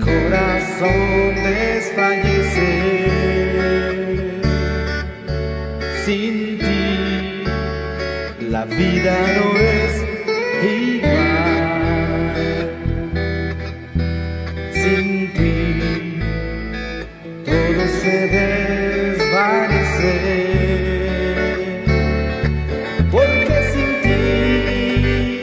corazón desfallece. Sin ti la vida no es igual. Sin ti todo se desvanece. Porque sin ti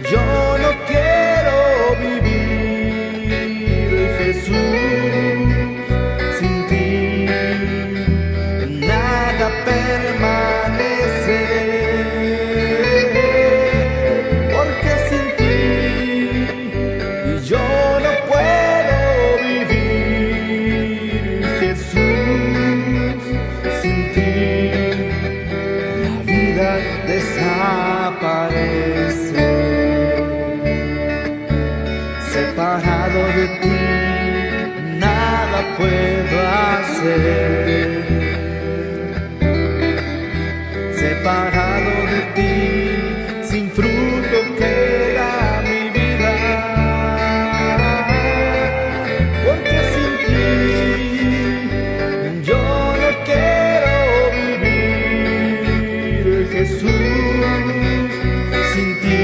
yo no quiero vivir, Jesús. Sin ti nada permanece. Porque sin ti yo no puedo vivir, Jesús. Sin ti la vida desaparece. Separado de ti nada puedo hacer. Separado de ti sin fruto queda mi vida. Porque sin ti yo no quiero vivir, Jesús. Sin ti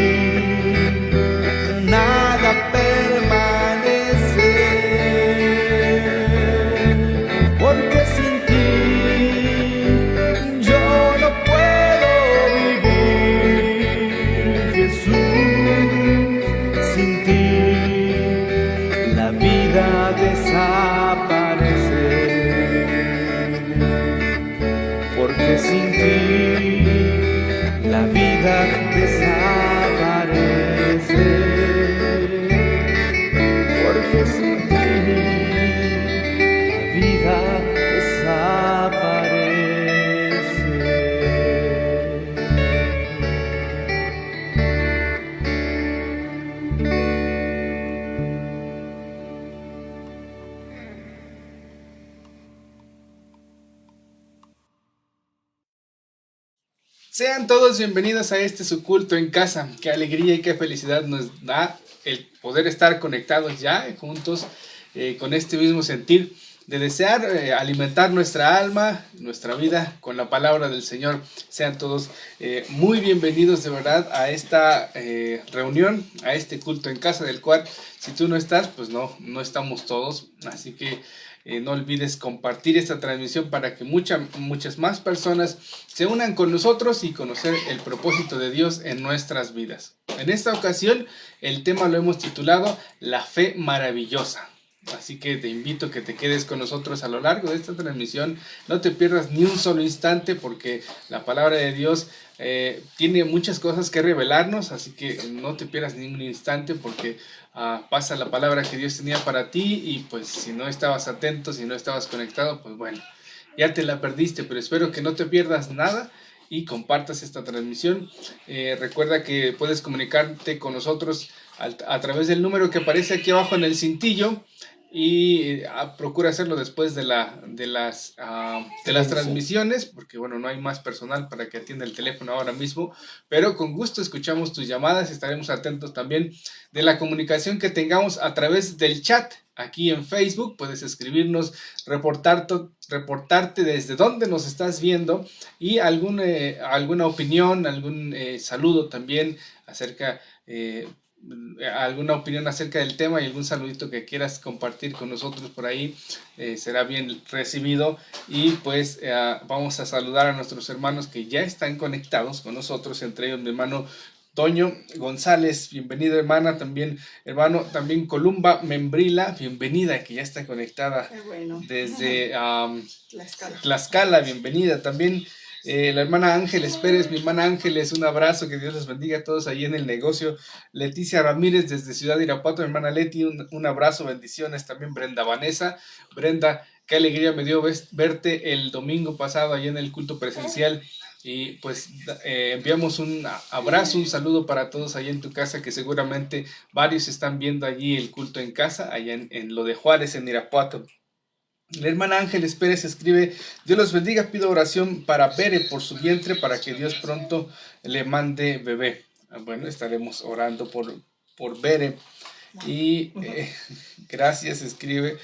nada permanece. Porque sin ti yo no puedo vivir, Jesús. Sin ti la vida desaparece. Porque sin ti la vida desaparece. Porque sin ti la vida desaparece. Sean todos bienvenidos a este su culto en casa. Qué alegría y qué felicidad nos da el poder estar conectados ya juntos con este mismo sentir de desear alimentar nuestra alma, nuestra vida con la palabra del Señor. Sean todos muy bienvenidos de verdad a esta reunión, a este culto en casa, del cual si tú no estás, pues no estamos todos. Así que no olvides compartir esta transmisión para que muchas más personas se unan con nosotros y conocer el propósito de Dios en nuestras vidas. En esta ocasión el tema lo hemos titulado La Fe Maravillosa. Así que te invito a que te quedes con nosotros a lo largo de esta transmisión. No te pierdas ni un solo instante, porque la palabra de Dios tiene muchas cosas que revelarnos. Así que no te pierdas ni un instante, porque pasa la palabra que Dios tenía para ti. Y pues si no estabas atento, si no estabas conectado, pues bueno, ya te la perdiste. Pero espero que no te pierdas nada y compartas esta transmisión. Recuerda que puedes comunicarte con nosotros a través del número que aparece aquí abajo en el cintillo. Y procura hacerlo después de las transmisiones, porque bueno, no hay más personal para que atienda el teléfono ahora mismo, pero con gusto escuchamos tus llamadas. Estaremos atentos también de la comunicación que tengamos a través del chat aquí en Facebook. Puedes escribirnos, reportarte desde dónde nos estás viendo y alguna opinión, algún saludo también acerca alguna opinión acerca del tema y algún saludito que quieras compartir con nosotros por ahí, será bien recibido. Y pues vamos a saludar a nuestros hermanos que ya están conectados con nosotros, entre ellos mi hermano Toño González, bienvenido hermana, también hermano, también Columba Membrila, bienvenida, que ya está conectada desde Tlaxcala, bienvenida también. La hermana Ángeles Pérez, mi hermana Ángeles, un abrazo, que Dios les bendiga a todos ahí en el negocio. Leticia Ramírez desde Ciudad de Irapuato, mi hermana Leti, un abrazo, bendiciones. También Brenda Vanessa. Brenda, qué alegría me dio verte el domingo pasado ahí en el culto presencial. Y pues enviamos un abrazo, un saludo para todos allá en tu casa, que seguramente varios están viendo allí el culto en casa, allá en lo de Juárez, en Irapuato. La hermana Ángeles Pérez escribe: Dios los bendiga, pido oración para Bere por su vientre, para que Dios pronto le mande bebé. Bueno, estaremos orando por Bere. Y gracias, escribe.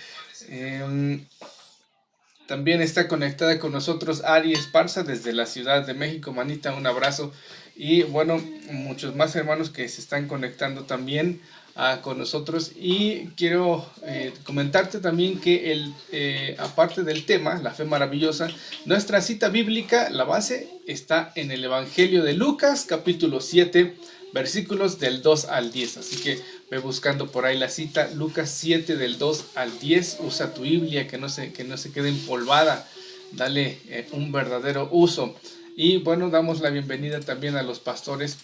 También está conectada con nosotros Ari Esparza desde la Ciudad de México. Manita, un abrazo. Y bueno, muchos más hermanos que se están conectando también con nosotros. Y quiero comentarte también que aparte del tema, la fe maravillosa, nuestra cita bíblica, la base, está en el Evangelio de Lucas, capítulo 7, versículos del 2 al 10. Así que ve buscando por ahí la cita, Lucas 7 del 2 al 10. Usa tu Biblia, que no se quede empolvada. Dale un verdadero uso. Y bueno, damos la bienvenida también a los pastores.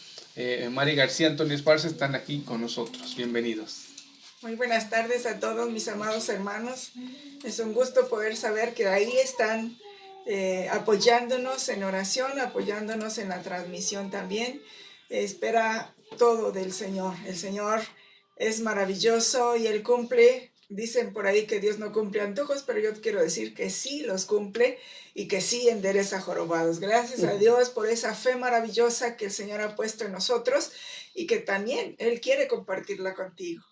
Mari García, Antonio Esparza están aquí con nosotros. Bienvenidos. Muy buenas tardes a todos mis amados hermanos. Es un gusto poder saber que ahí están apoyándonos en oración, apoyándonos en la transmisión también. Espera todo del Señor. El Señor es maravilloso y Él cumple. Dicen por ahí que Dios no cumple antojos, pero yo quiero decir que sí los cumple y que sí endereza jorobados. Gracias a Dios por esa fe maravillosa que el Señor ha puesto en nosotros y que también Él quiere compartirla contigo.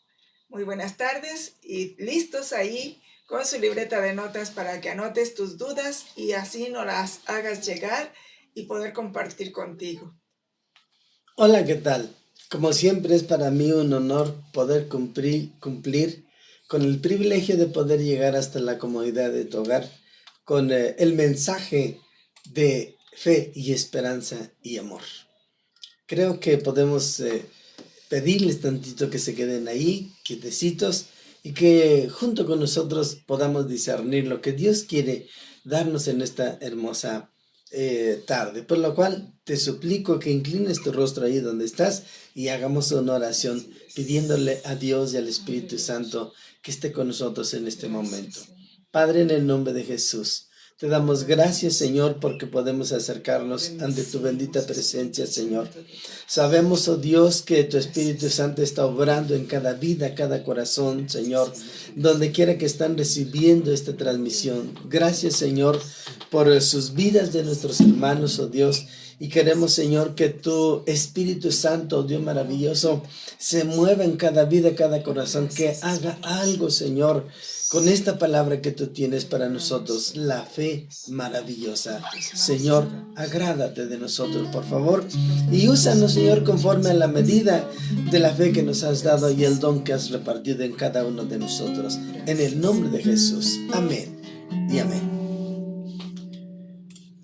Muy buenas tardes y listos ahí con su libreta de notas para que anotes tus dudas y así nos las hagas llegar y poder compartir contigo. Hola, ¿qué tal? Como siempre es para mí un honor poder cumplir con el privilegio de poder llegar hasta la comodidad de tu hogar con el mensaje de fe y esperanza y amor. Creo que podemos pedirles tantito que se queden ahí, quietecitos, y que junto con nosotros podamos discernir lo que Dios quiere darnos en esta hermosa tarde, por lo cual te suplico que inclines tu rostro ahí donde estás y hagamos una oración pidiéndole a Dios y al Espíritu Santo que esté con nosotros en este momento. Padre, en el nombre de Jesús, te damos gracias, Señor, porque podemos acercarnos ante tu bendita presencia, Señor. Sabemos, oh Dios, que tu Espíritu Santo está obrando en cada vida, cada corazón, Señor, donde quiera que están recibiendo esta transmisión. Gracias, Señor, por sus vidas de nuestros hermanos, oh Dios. Y queremos, Señor, que tu Espíritu Santo, Dios maravilloso, se mueva en cada vida, cada corazón, que haga algo, Señor, con esta palabra que tú tienes para nosotros, la fe maravillosa. Señor, agrádate de nosotros, por favor, y úsanos, Señor, conforme a la medida de la fe que nos has dado y el don que has repartido en cada uno de nosotros. En el nombre de Jesús. Amén y amén.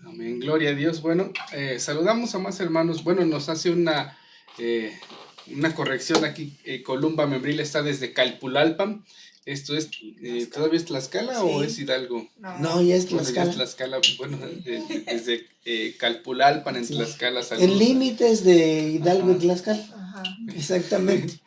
Amén, gloria a Dios. Bueno, saludamos a más hermanos. Bueno, nos hace una corrección aquí. Columba Membril está desde Calpulalpan. ¿Esto es, todavía es Tlaxcala sí. O es Hidalgo? No, ya es Tlaxcala. Bueno, desde Calpulalpan en Tlaxcala. Saludos. En límites de Hidalgo y Tlaxcala. Ajá. Exactamente.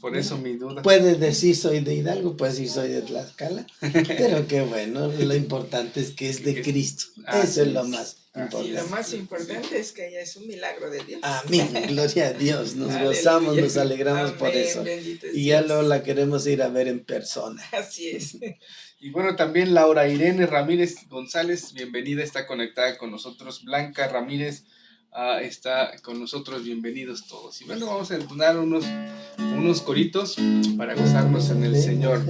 Por eso mi duda. Puedes decir soy de Hidalgo, pues sí soy de Tlaxcala. Pero qué bueno, lo importante es que es de Cristo. Eso es lo más importante. Y lo más importante es que ella es un milagro de Dios. Amén, gloria a Dios. Nos gozamos, nos alegramos. Amén, por eso. Y ya luego la queremos ir a ver en persona. Así es. Y bueno, también Laura Irene Ramírez González, bienvenida, está conectada con nosotros. Blanca Ramírez está con nosotros, bienvenidos todos. Y bueno, vamos a entonar unos coritos para gozarnos en el Señor.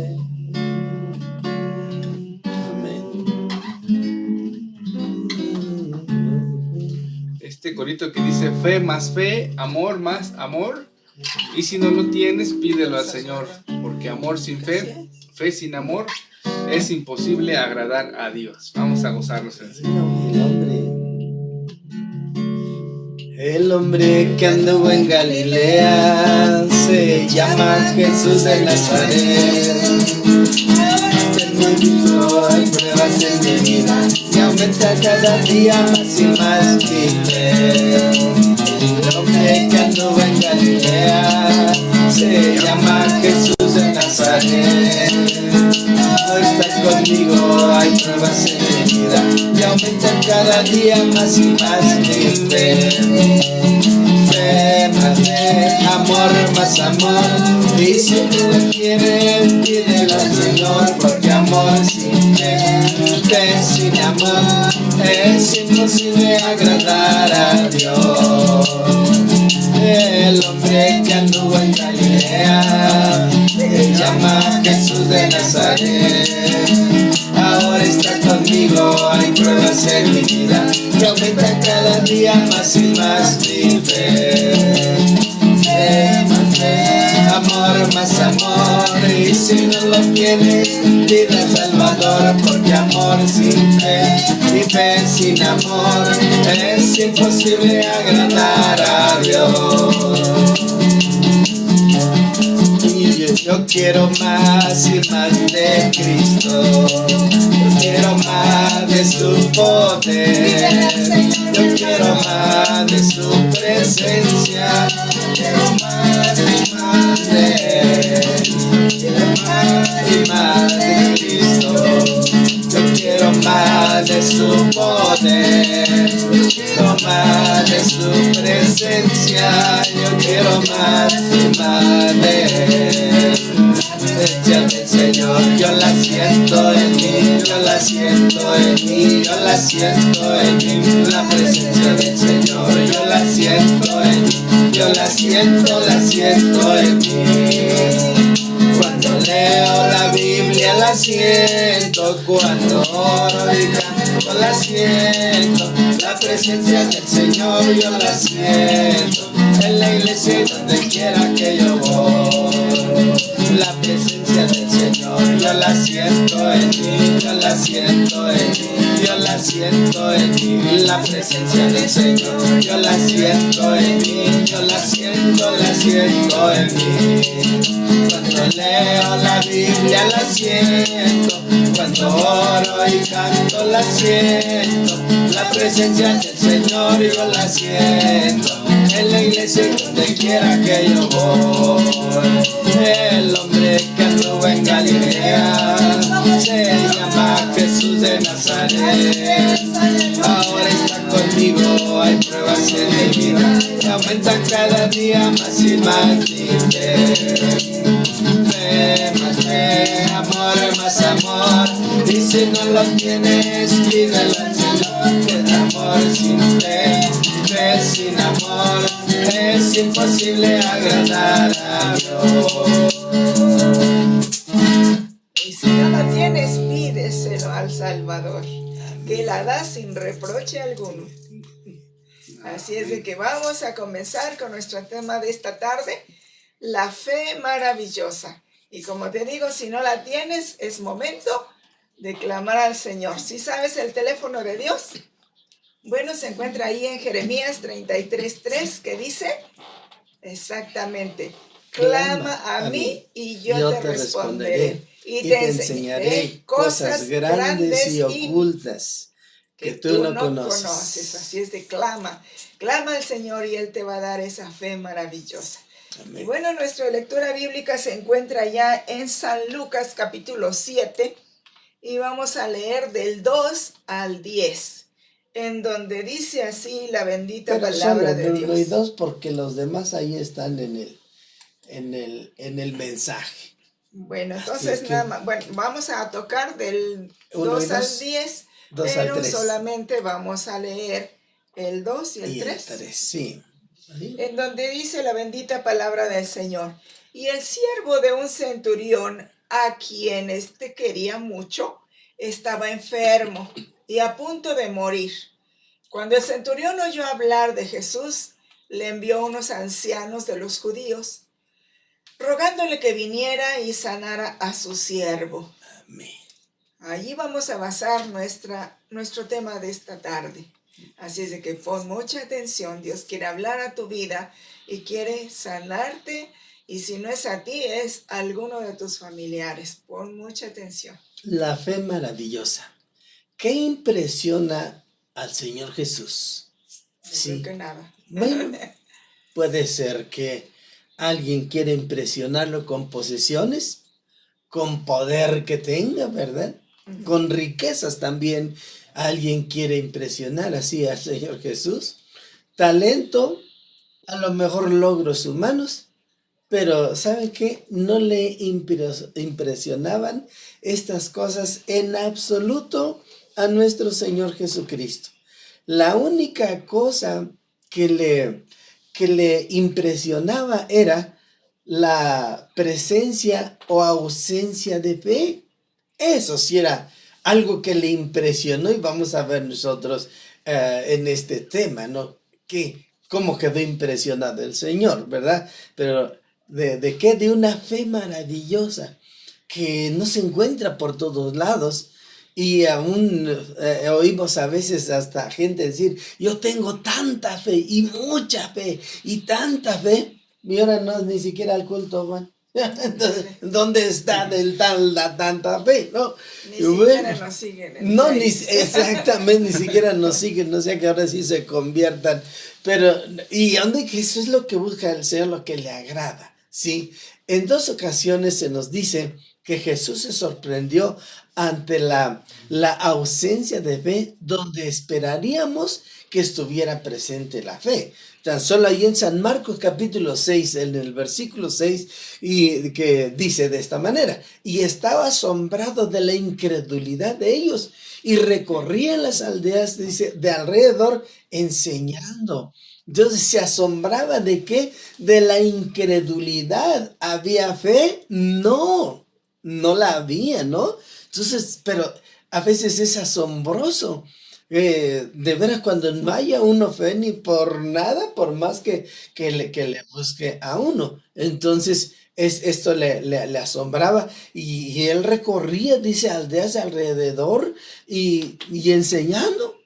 Este corito que dice fe más fe, amor más amor, y si no lo tienes, pídelo al Señor, porque amor sin fe, fe sin amor, es imposible agradar a Dios. Vamos a gozarnos en el Señor. El hombre que anduvo en Galilea se llama Jesús de Nazaret. Hay pruebas en mi vida y aumenta cada día más y más mi fe. El hombre que anduvo en Galilea se llama Jesús de Nazaret. No estás conmigo, hay pruebas en mi vida y aumenta cada día más y más mi fe. Fe más fe, amor más amor, y si tú lo quieres, pídelo al Señor, porque amor sin fe sin amor, es imposible agradar a Dios. El hombre que anduvo en Galilea Nazaret. Ahora está conmigo, hay pruebas en mi vida que aumentan cada día más y más mi fe. Fe, más fe, amor, más amor. Y si no lo tienes, pide al Salvador, porque amor sin fe y fe sin amor es imposible agradar a Dios. Yo quiero más y más de Cristo. Yo quiero más de su poder. Yo quiero más de su presencia. Quiero más y más de Él. Quiero más y más de Cristo. Yo quiero más de su poder. Yo quiero más de su presencia. Yo quiero más y más de Él. La presencia del Señor, yo la siento en mí, yo la siento en mí, yo la siento en mí. La presencia del Señor, yo la siento en mí, yo la siento en mí. Cuando leo la Biblia la siento, cuando oro y canto la siento. La presencia del Señor yo la siento, en la iglesia y donde quiera que yo voy. La presencia del Señor yo la siento en mí, yo la siento en mí, yo la siento en mí. La presencia del Señor yo la siento en mí, yo la siento en mí. Cuando leo la Biblia la siento, cuando oro y canto la siento. La presencia del Señor yo la siento, en la iglesia y donde quiera que yo voy. El hombre que anduvo en Galilea se llama Jesús de Nazaret. Ahora está conmigo, hay pruebas en mi vida que aumentan cada día más y más mi fe. Fe, más fe, amor, más amor. Y si no lo tienes, pídele al Señor, que el amor sin fe, fe sin amor, es imposible agradar a Dios. Y si no lo tienes, pídeselo al Salvador, que la da sin reproche alguno. Así es de que vamos a comenzar con nuestro tema de esta tarde, la fe maravillosa. Y como te digo, si no la tienes, es momento de clamar al Señor. ¿Sí sabes el teléfono de Dios? Bueno, se encuentra ahí en Jeremías 33:3, que dice exactamente: clama a mí y yo te responderé. Y te enseñaré cosas grandes y ocultas que tú no conoces. Así es de clama al Señor y Él te va a dar esa fe maravillosa. Amén. Y bueno, nuestra lectura bíblica se encuentra ya en San Lucas capítulo 7 y vamos a leer del 2 al 10, en donde dice así la bendita palabra de Dios. Y 2 porque los demás ahí están en el mensaje. Bueno, entonces nada más, bueno, vamos a tocar del 2 al 10, pero solamente vamos a leer el 2 y el 3. Sí. En donde dice la bendita palabra del Señor: y el siervo de un centurión, a quien quería mucho, estaba enfermo y a punto de morir. Cuando el centurión oyó hablar de Jesús, le envió unos ancianos de los judíos, rogándole que viniera y sanara a su siervo. Amén. Allí vamos a basar nuestro tema de esta tarde. Así es de que pon mucha atención. Dios quiere hablar a tu vida y quiere sanarte. Y si no es a ti, es a alguno de tus familiares. Pon mucha atención. La fe maravillosa. ¿Qué impresiona al Señor Jesús? Creo que nada. Bueno, puede ser que alguien quiera impresionarlo con posesiones, con poder que tenga, ¿verdad? Uh-huh. Con riquezas también. Alguien quiere impresionar así al Señor Jesús. Talento, a lo mejor logros humanos, pero ¿sabe qué? No le impresionaban estas cosas en absoluto a nuestro Señor Jesucristo. La única cosa que le impresionaba era la presencia o ausencia de fe. Eso sí era algo que le impresionó y vamos a ver nosotros en este tema, ¿no? Cómo quedó impresionado el Señor, ¿verdad? Pero ¿de qué? De una fe maravillosa que no se encuentra por todos lados. Y aún oímos a veces hasta gente decir, yo tengo tanta fe y mucha fe y tanta fe, y ahora no es ni siquiera al culto, van. Entonces, ¿dónde está la tanta fe? ¿No? Ni Y siquiera bueno, nos siguen en no, Face. exactamente, ni siquiera nos siguen, no sé que ahora sí se conviertan, pero, y donde que eso es lo que busca el Señor, lo que le agrada, ¿sí? En 2 ocasiones se nos dice que Jesús se sorprendió ante la ausencia de fe, donde esperaríamos que estuviera presente la fe. Tan solo ahí en San Marcos capítulo 6, en el versículo 6, y que dice de esta manera, y estaba asombrado de la incredulidad de ellos, y recorría las aldeas, dice, de alrededor, enseñando. Entonces se asombraba de qué, de la incredulidad. ¿Había fe? No, no la había, ¿no? Entonces, pero a veces es asombroso. De veras, cuando no haya uno fe ni por nada, por más que le busque a uno. Entonces, esto le asombraba y él recorría, dice, aldeas alrededor y enseñando,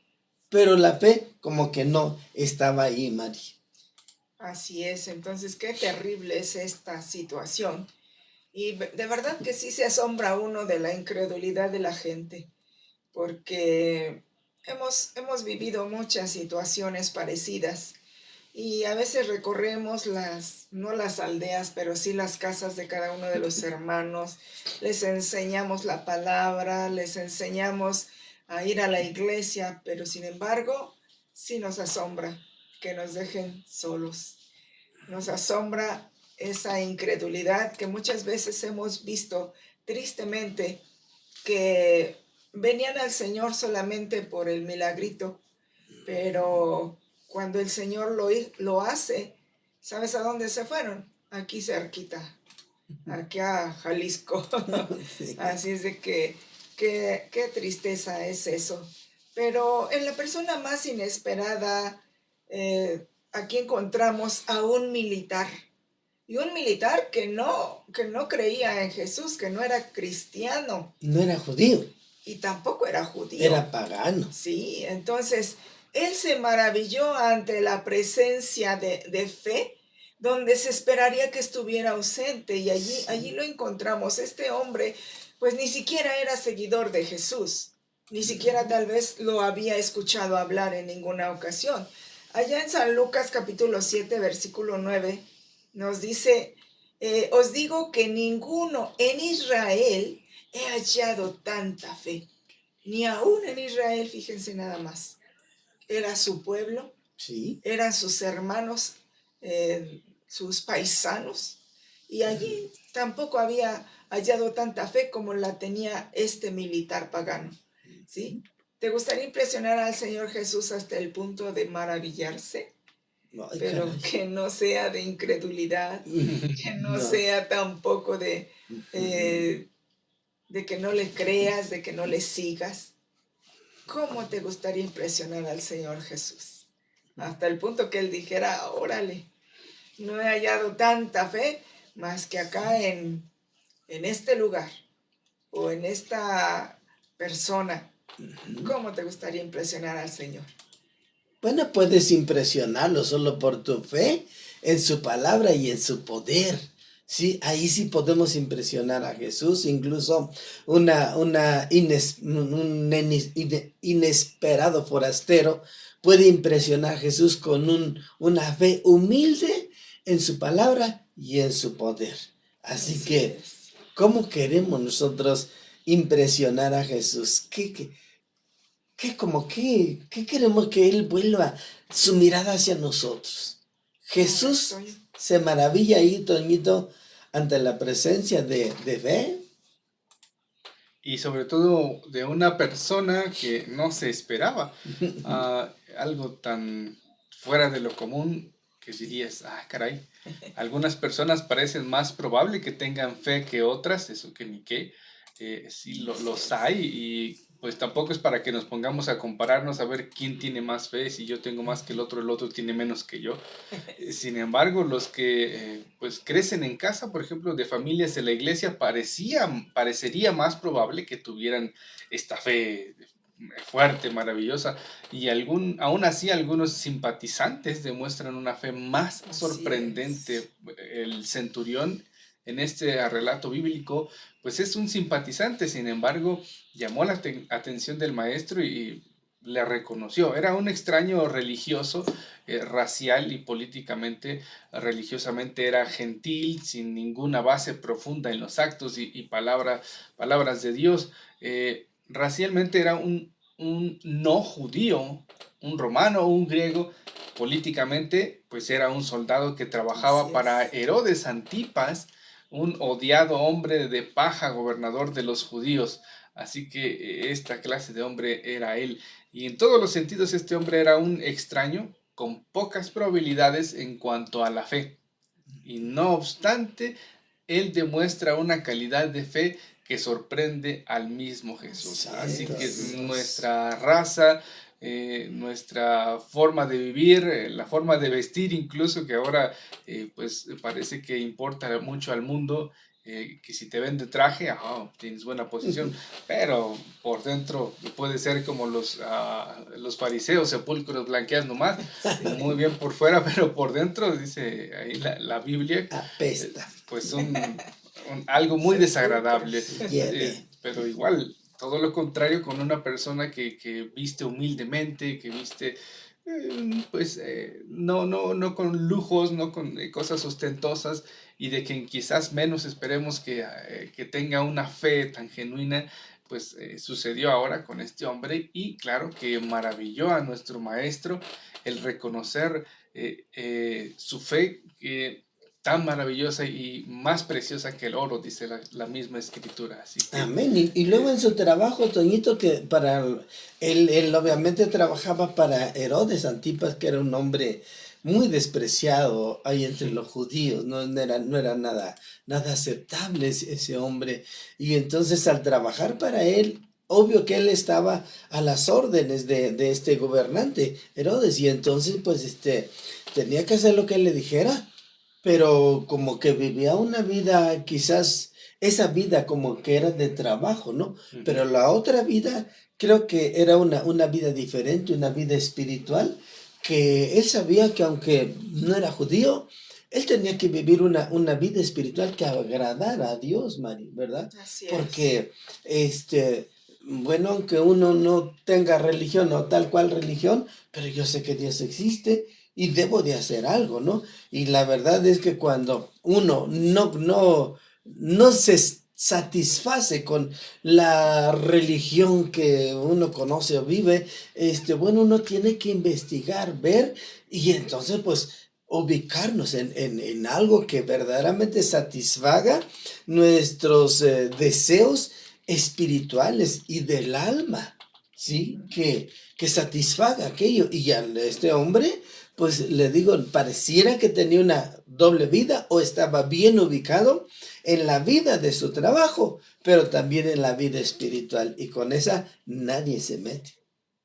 pero la fe como que no estaba ahí, Mari. Así es, entonces qué terrible es esta situación. Y de verdad que sí se asombra uno de la incredulidad de la gente, porque hemos vivido muchas situaciones parecidas y a veces recorremos no las aldeas, pero sí las casas de cada uno de los hermanos, les enseñamos la palabra, les enseñamos a ir a la iglesia, pero sin embargo, sí nos asombra que nos dejen solos. Nos asombra esa incredulidad que muchas veces hemos visto tristemente, que venían al Señor solamente por el milagrito, pero cuando el Señor lo hace, ¿sabes a dónde se fueron? Aquí cerquita, aquí a Jalisco. Sí. Así es de que qué tristeza es eso. Pero en la persona más inesperada, aquí encontramos a un militar. Y un militar que no creía en Jesús, que no era cristiano No era judío, y tampoco era judío. era pagano. Sí, entonces él se maravilló ante la presencia de fe, donde se esperaría que estuviera ausente, y allí lo encontramos. Este hombre, pues ni siquiera era seguidor de Jesús, ni siquiera tal vez lo había escuchado hablar en ninguna ocasión. Allá en San Lucas capítulo 7, versículo 9, nos dice, os digo que ninguno en Israel he hallado tanta fe. Ni aún en Israel, fíjense nada más. Era su pueblo, Sí. eran sus hermanos, sus paisanos, y allí tampoco había hallado tanta fe como la tenía este militar pagano, ¿sí? ¿Te gustaría impresionar al Señor Jesús hasta el punto de maravillarse? Ay, Pero caray. que no sea de incredulidad, que no No. sea tampoco de que no le creas, de que no le sigas. ¿Cómo te gustaría impresionar al Señor Jesús? Hasta el punto que Él dijera, órale, no he hallado tanta fe más que acá en este lugar o en esta persona. ¿Cómo te gustaría impresionar al Señor? Bueno, puedes impresionarlo solo por tu fe en su palabra y en su poder. Sí, ahí sí podemos impresionar a Jesús, incluso un inesperado forastero puede impresionar a Jesús con una fe humilde en su palabra y en su poder. Así que, es. ¿cómo queremos nosotros impresionar a Jesús? ¿Qué queremos que Él vuelva su mirada hacia nosotros? Jesús Correcto. se maravilla ahí, Toñito, ante la presencia de fe. Y sobre todo de una persona que no se esperaba algo tan fuera de lo común, que dirías, caray, algunas personas parecen más probable que tengan fe que otras, eso que ni qué, sí los hay y pues tampoco es para que nos pongamos a compararnos a ver quién tiene más fe, si yo tengo más que el otro tiene menos que yo. Sin embargo, los que pues crecen en casa, por ejemplo, de familias de la iglesia, parecería más probable que tuvieran esta fe fuerte, maravillosa, y aún así algunos simpatizantes demuestran una fe más Así sorprendente. es. El centurión en este relato bíblico, pues es un simpatizante, sin embargo, llamó la atención del maestro y le reconoció. Era un extraño religioso, racial y políticamente, religiosamente era gentil, sin ninguna base profunda en los actos y palabras de Dios. Racialmente era un no judío, un romano, un griego. Políticamente, pues era un soldado que trabajaba Así para es. Herodes Antipas, un odiado hombre de paja, gobernador de los judíos. Así que esta clase de hombre era él. Y en todos los sentidos este hombre era un extraño con pocas probabilidades en cuanto a la fe. Y no obstante, él demuestra una calidad de fe que sorprende al mismo Jesús. Así que nuestra raza, nuestra forma de vivir, la forma de vestir incluso, que ahora pues parece que importa mucho al mundo, que si te ven de traje, tienes buena posición, pero por dentro puede ser como los fariseos, sepulcros blanqueados nomás, muy bien por fuera, pero por dentro, dice ahí la Biblia, Apesta. pues algo muy desagradable, Hiede. pero igual, todo lo contrario con una persona que viste humildemente, que viste, pues, no con lujos, no con cosas ostentosas, y de quien quizás menos esperemos que tenga una fe tan genuina, pues sucedió ahora con este hombre, y claro que maravilló a nuestro maestro el reconocer su fe, tan maravillosa y más preciosa que el oro, dice la misma escritura. Así que, Amén. Y luego en su trabajo, Toñito, que él obviamente trabajaba para Herodes Antipas, que era un hombre muy despreciado ahí entre los judíos, no era nada aceptable ese hombre. Y entonces al trabajar para él, obvio que él estaba a las órdenes de este gobernante, Herodes, y entonces pues tenía que hacer lo que él le dijera, pero como que vivía una vida, quizás esa vida como que era de trabajo, ¿no? Pero la otra vida creo que era una vida diferente, una vida espiritual, que él sabía que aunque no era judío, él tenía que vivir una vida espiritual que agradara a Dios, Mari, ¿verdad? Así es. Porque, bueno, aunque uno no tenga religión o tal cual religión, pero yo sé que Dios existe y debo de hacer algo, ¿no? Y la verdad es que cuando uno no se satisface con la religión que uno conoce o vive, bueno, uno tiene que investigar, ver y entonces pues ubicarnos en algo que verdaderamente satisfaga nuestros deseos espirituales y del alma, ¿sí? Que satisfaga aquello. Y a este hombre, pues le digo, pareciera que tenía una doble vida o estaba bien ubicado en la vida de su trabajo, pero también en la vida espiritual. Y con esa nadie se mete.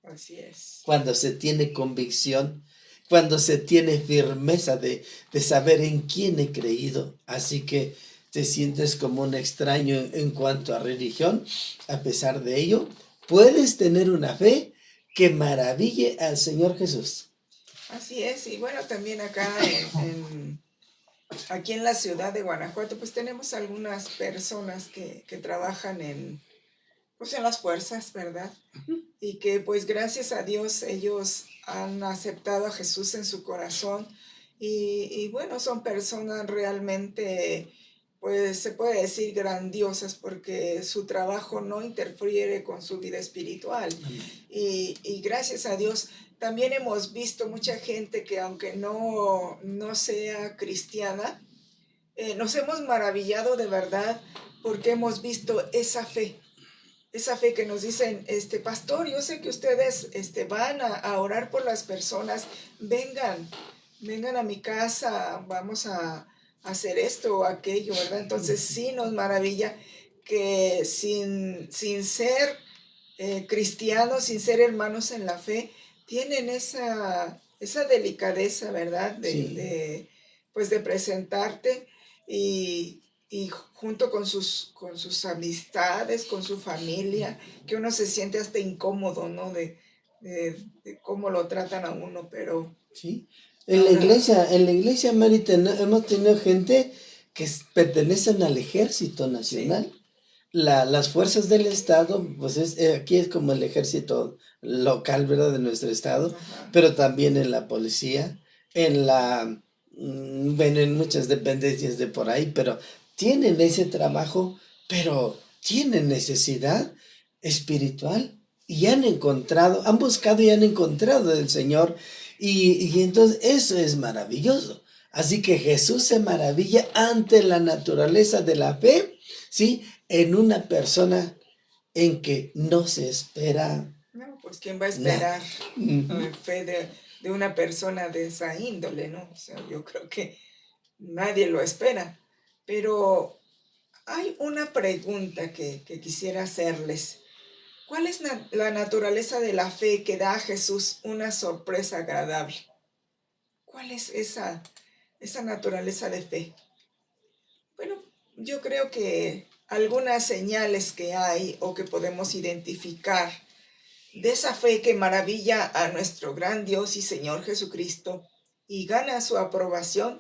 Así es. Cuando se tiene convicción, cuando se tiene firmeza de saber en quién he creído. Así que te sientes como un extraño en cuanto a religión. A pesar de ello, puedes tener una fe que maraville al Señor Jesús. Así es, y bueno, también acá aquí en la ciudad de Guanajuato, pues tenemos algunas personas que trabajan en las fuerzas, ¿verdad? Y que pues gracias a Dios ellos han aceptado a Jesús en su corazón y bueno, son personas realmente, pues se puede decir grandiosas porque su trabajo no interfiere con su vida espiritual. Y gracias a Dios también hemos visto mucha gente que aunque no sea cristiana, nos hemos maravillado de verdad porque hemos visto esa fe que nos dicen, pastor, yo sé que ustedes van a orar por las personas, vengan, vengan a mi casa, vamos a hacer esto o aquello, ¿verdad? Entonces sí nos maravilla que sin ser cristianos, sin ser hermanos en la fe, tienen esa delicadeza, ¿verdad? Sí. Pues de presentarte y junto con sus amistades, con su familia, que uno se siente hasta incómodo, ¿no? De cómo lo tratan a uno, pero Sí. ahora, En la iglesia, Mari, hemos tenido gente que pertenecen al Ejército sí, Nacional. Las fuerzas del Estado, pues aquí es como el ejército local, ¿verdad? De nuestro estado, ajá, pero también en la policía, en bueno, en muchas dependencias de por ahí, pero tienen ese trabajo, pero tienen necesidad espiritual y han buscado y han encontrado del Señor y entonces eso es maravilloso. Así que Jesús se maravilla ante la naturaleza de la fe, ¿sí? En una persona en que no se espera no, pues quién va a nada. esperar Ujú. fe de una persona de esa índole, ¿no? O sea, yo creo que nadie lo espera, pero hay una pregunta que quisiera hacerles. ¿Cuál es la naturaleza de la fe que da a Jesús una sorpresa agradable? ¿Cuál es esa naturaleza de fe? Bueno, yo creo que algunas señales que hay o que podemos identificar de esa fe que maravilla a nuestro gran Dios y Señor Jesucristo y gana su aprobación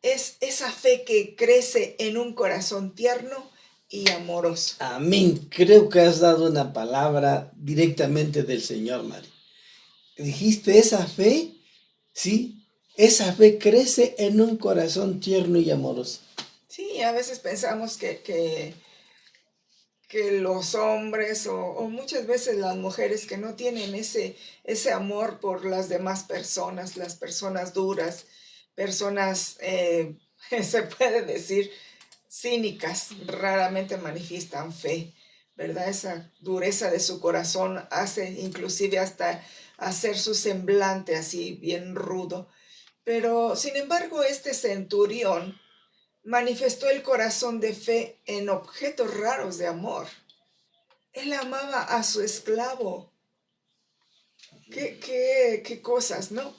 es esa fe que crece en un corazón tierno y amoroso. Amén. Creo que has dado una palabra directamente del Señor, Mari. Dijiste esa fe, ¿sí? Esa fe crece en un corazón tierno y amoroso. Sí, a veces pensamos que los hombres o muchas veces las mujeres que no tienen ese amor por las demás personas, las personas duras, personas, se puede decir, cínicas, raramente manifiestan fe, ¿verdad? Esa dureza de su corazón hace inclusive hasta hacer su semblante así bien rudo. Pero, sin embargo, este centurión manifestó el corazón de fe en objetos raros de amor. Él amaba a su esclavo. ¿Qué cosas, no?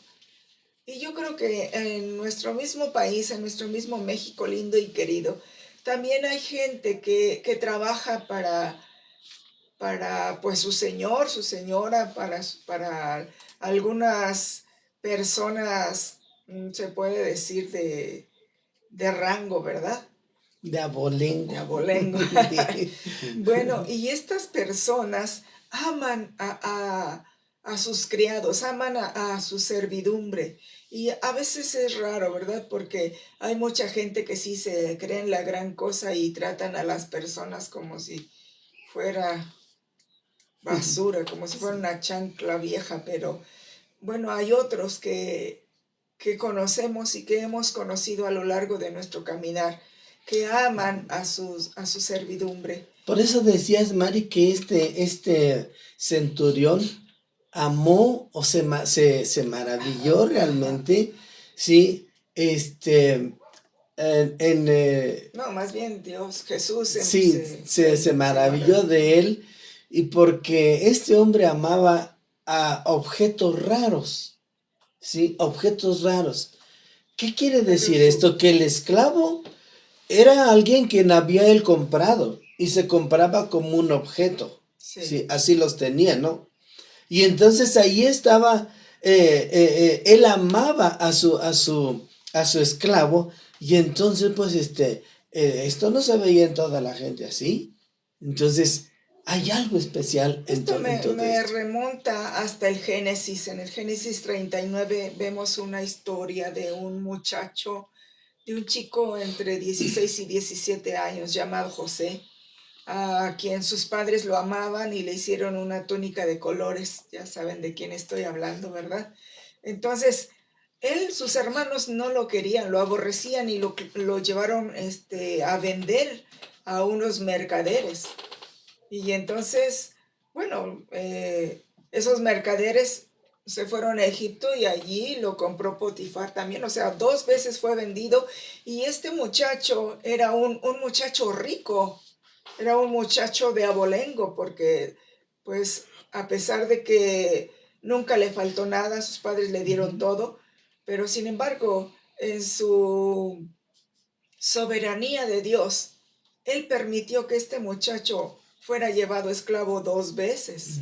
Y yo creo que en nuestro mismo país, en nuestro mismo México lindo y querido, también hay gente que trabaja para pues su señor, su señora, para algunas personas, se puede decir, de rango, ¿verdad? De De abolengo. abolengo. Bueno, y estas personas aman a sus criados, aman a su servidumbre. Y a veces es raro, ¿verdad? Porque hay mucha gente que sí se creen la gran cosa y tratan a las personas como si fuera basura, como si fuera una chancla vieja, pero bueno, hay otros que conocemos y que hemos conocido a lo largo de nuestro caminar, que aman a su servidumbre. Por eso decías, Mari, que este centurión amó o se maravilló Ajá. realmente, ¿sí? No, más bien Dios, Jesús Sí, se se maravilló maravilló. de él y porque este hombre amaba a objetos raros, ¿sí? Objetos raros. ¿Qué quiere Pero decir esto? Que el esclavo era alguien quien había él comprado y se compraba como un objeto, sí, ¿sí? Así los tenía, ¿no? Y entonces ahí estaba, él amaba a su esclavo y entonces pues esto no se veía en toda la gente así. Entonces hay algo especial esto en todo me esto. remonta hasta el Génesis. En el Génesis 39 vemos una historia de un muchacho, de un chico entre 16 y 17 años llamado José, a quien sus padres lo amaban y le hicieron una túnica de colores. Ya saben de quién estoy hablando, ¿verdad? Entonces, sus hermanos no lo querían, lo aborrecían y lo llevaron a vender a unos mercaderes. Y entonces, bueno, esos mercaderes se fueron a Egipto y allí lo compró Potifar también, o sea, 2 veces fue vendido. Y este muchacho era un muchacho rico, era un muchacho de abolengo, porque pues a pesar de que nunca le faltó nada, sus padres le dieron todo, pero sin embargo, en su soberanía de Dios, Él permitió que este muchacho fuera llevado esclavo 2 veces.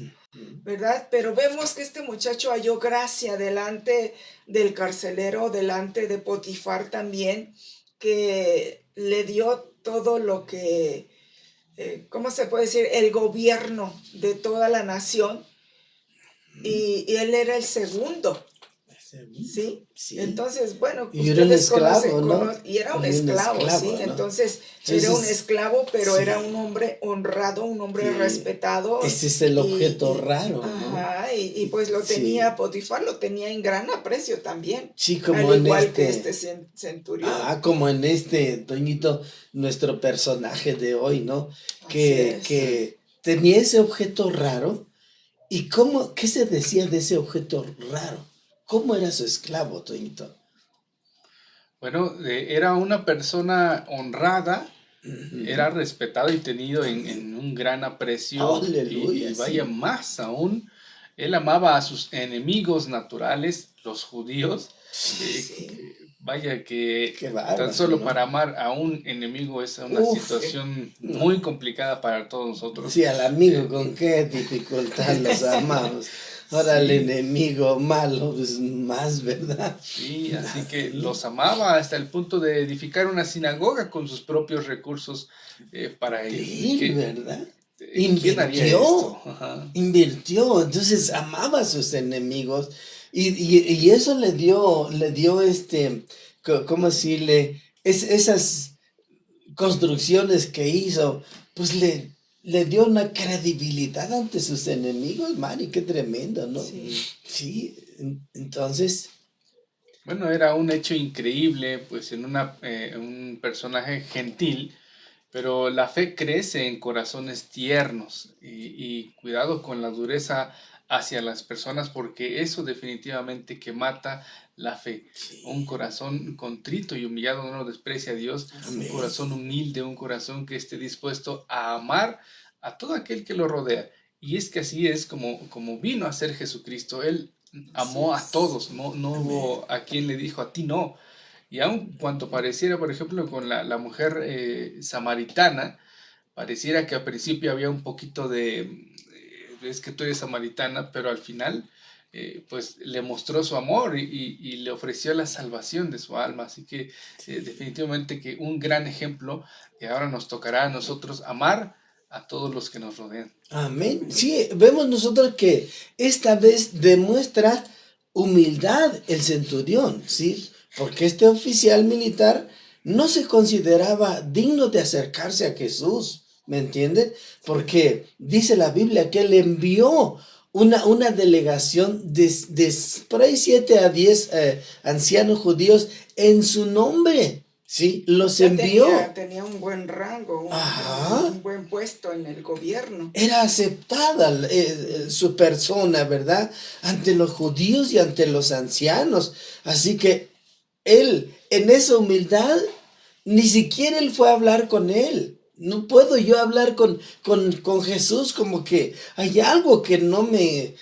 ¿Verdad? Pero vemos que este muchacho halló gracia delante del carcelero, delante de Potifar también, que le dio todo lo que, ¿cómo se puede decir? El gobierno de toda la nación. Y él era el segundo, ¿sí? Sí. Entonces, bueno, Y era un ustedes esclavo, ¿no? y era un Era un esclavo, esclavo, ¿sí? ¿no? Entonces, era un esclavo, pero sí. era un hombre honrado, un hombre Sí. respetado. Ese es el objeto raro, ¿no? Ajá, y pues lo tenía, Potifar lo tenía en gran aprecio también. Sí, como al en igual que este centurión. como en Toñito, nuestro personaje de hoy, ¿no? Así es. Que tenía ese objeto raro. ¿Y qué se decía de ese objeto raro? ¿Cómo era su esclavo, Toñito? Bueno, era una persona honrada, era respetado y tenido en un gran aprecio. Aleluya, y vaya, sí. más aún, él amaba a sus enemigos naturales, los judíos. Sí. Vaya que Qué bárbaro, tan solo ¿no? para amar a un enemigo es una situación no. muy complicada para todos nosotros. Sí, al amigo con qué dificultad los amamos. Ahora el enemigo malo, pues más, ¿verdad? Sí, así que los amaba hasta el punto de edificar una sinagoga con sus propios recursos para Sí, ¿verdad? ¿quién haría esto? Ajá. Invirtió, entonces amaba a sus enemigos y eso le dio ¿cómo decirle? Esas construcciones que hizo, pues le dio una credibilidad ante sus enemigos, man, y qué tremendo, ¿no? Sí, entonces... Bueno, era un hecho increíble, pues en un personaje gentil, pero la fe crece en corazones tiernos y cuidado con la dureza hacia las personas, porque eso definitivamente que mata la fe. Sí. Un corazón contrito y humillado no lo desprecia a Dios. Amén. Un corazón humilde, un corazón que esté dispuesto a amar a todo aquel que lo rodea. Y es que así es como vino a ser Jesucristo. Él amó a todos, no hubo a quien le dijo a ti no. Y aun cuanto pareciera, por ejemplo, con la mujer samaritana, pareciera que al principio había un poquito es que tú eres samaritana, pero al final, pues le mostró su amor y le ofreció la salvación de su alma. Así que definitivamente que un gran ejemplo que ahora nos tocará a nosotros amar a todos los que nos rodean. Amén. Sí, vemos nosotros que esta vez demuestra humildad el centurión, ¿sí? Porque este oficial militar no se consideraba digno de acercarse a Jesús, ¿me entienden? Porque dice la Biblia que él envió una delegación de por ahí 7 a 10 ancianos judíos en su nombre. Sí, los envió. Tenía un buen rango, un buen puesto en el gobierno. Era aceptada su persona, ¿verdad? Ante los judíos y ante los ancianos. Así que él, en esa humildad, ni siquiera él fue a hablar con él. No puedo yo hablar con Jesús, como que hay algo que no me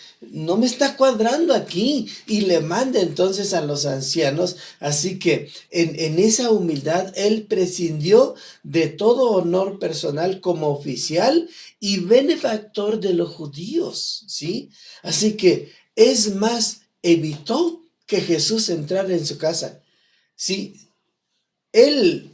está cuadrando aquí. Y le manda entonces a los ancianos. Así que en esa humildad él prescindió de todo honor personal como oficial y benefactor de los judíos, ¿sí? Así que es más, evitó que Jesús entrara en su casa, ¿sí? El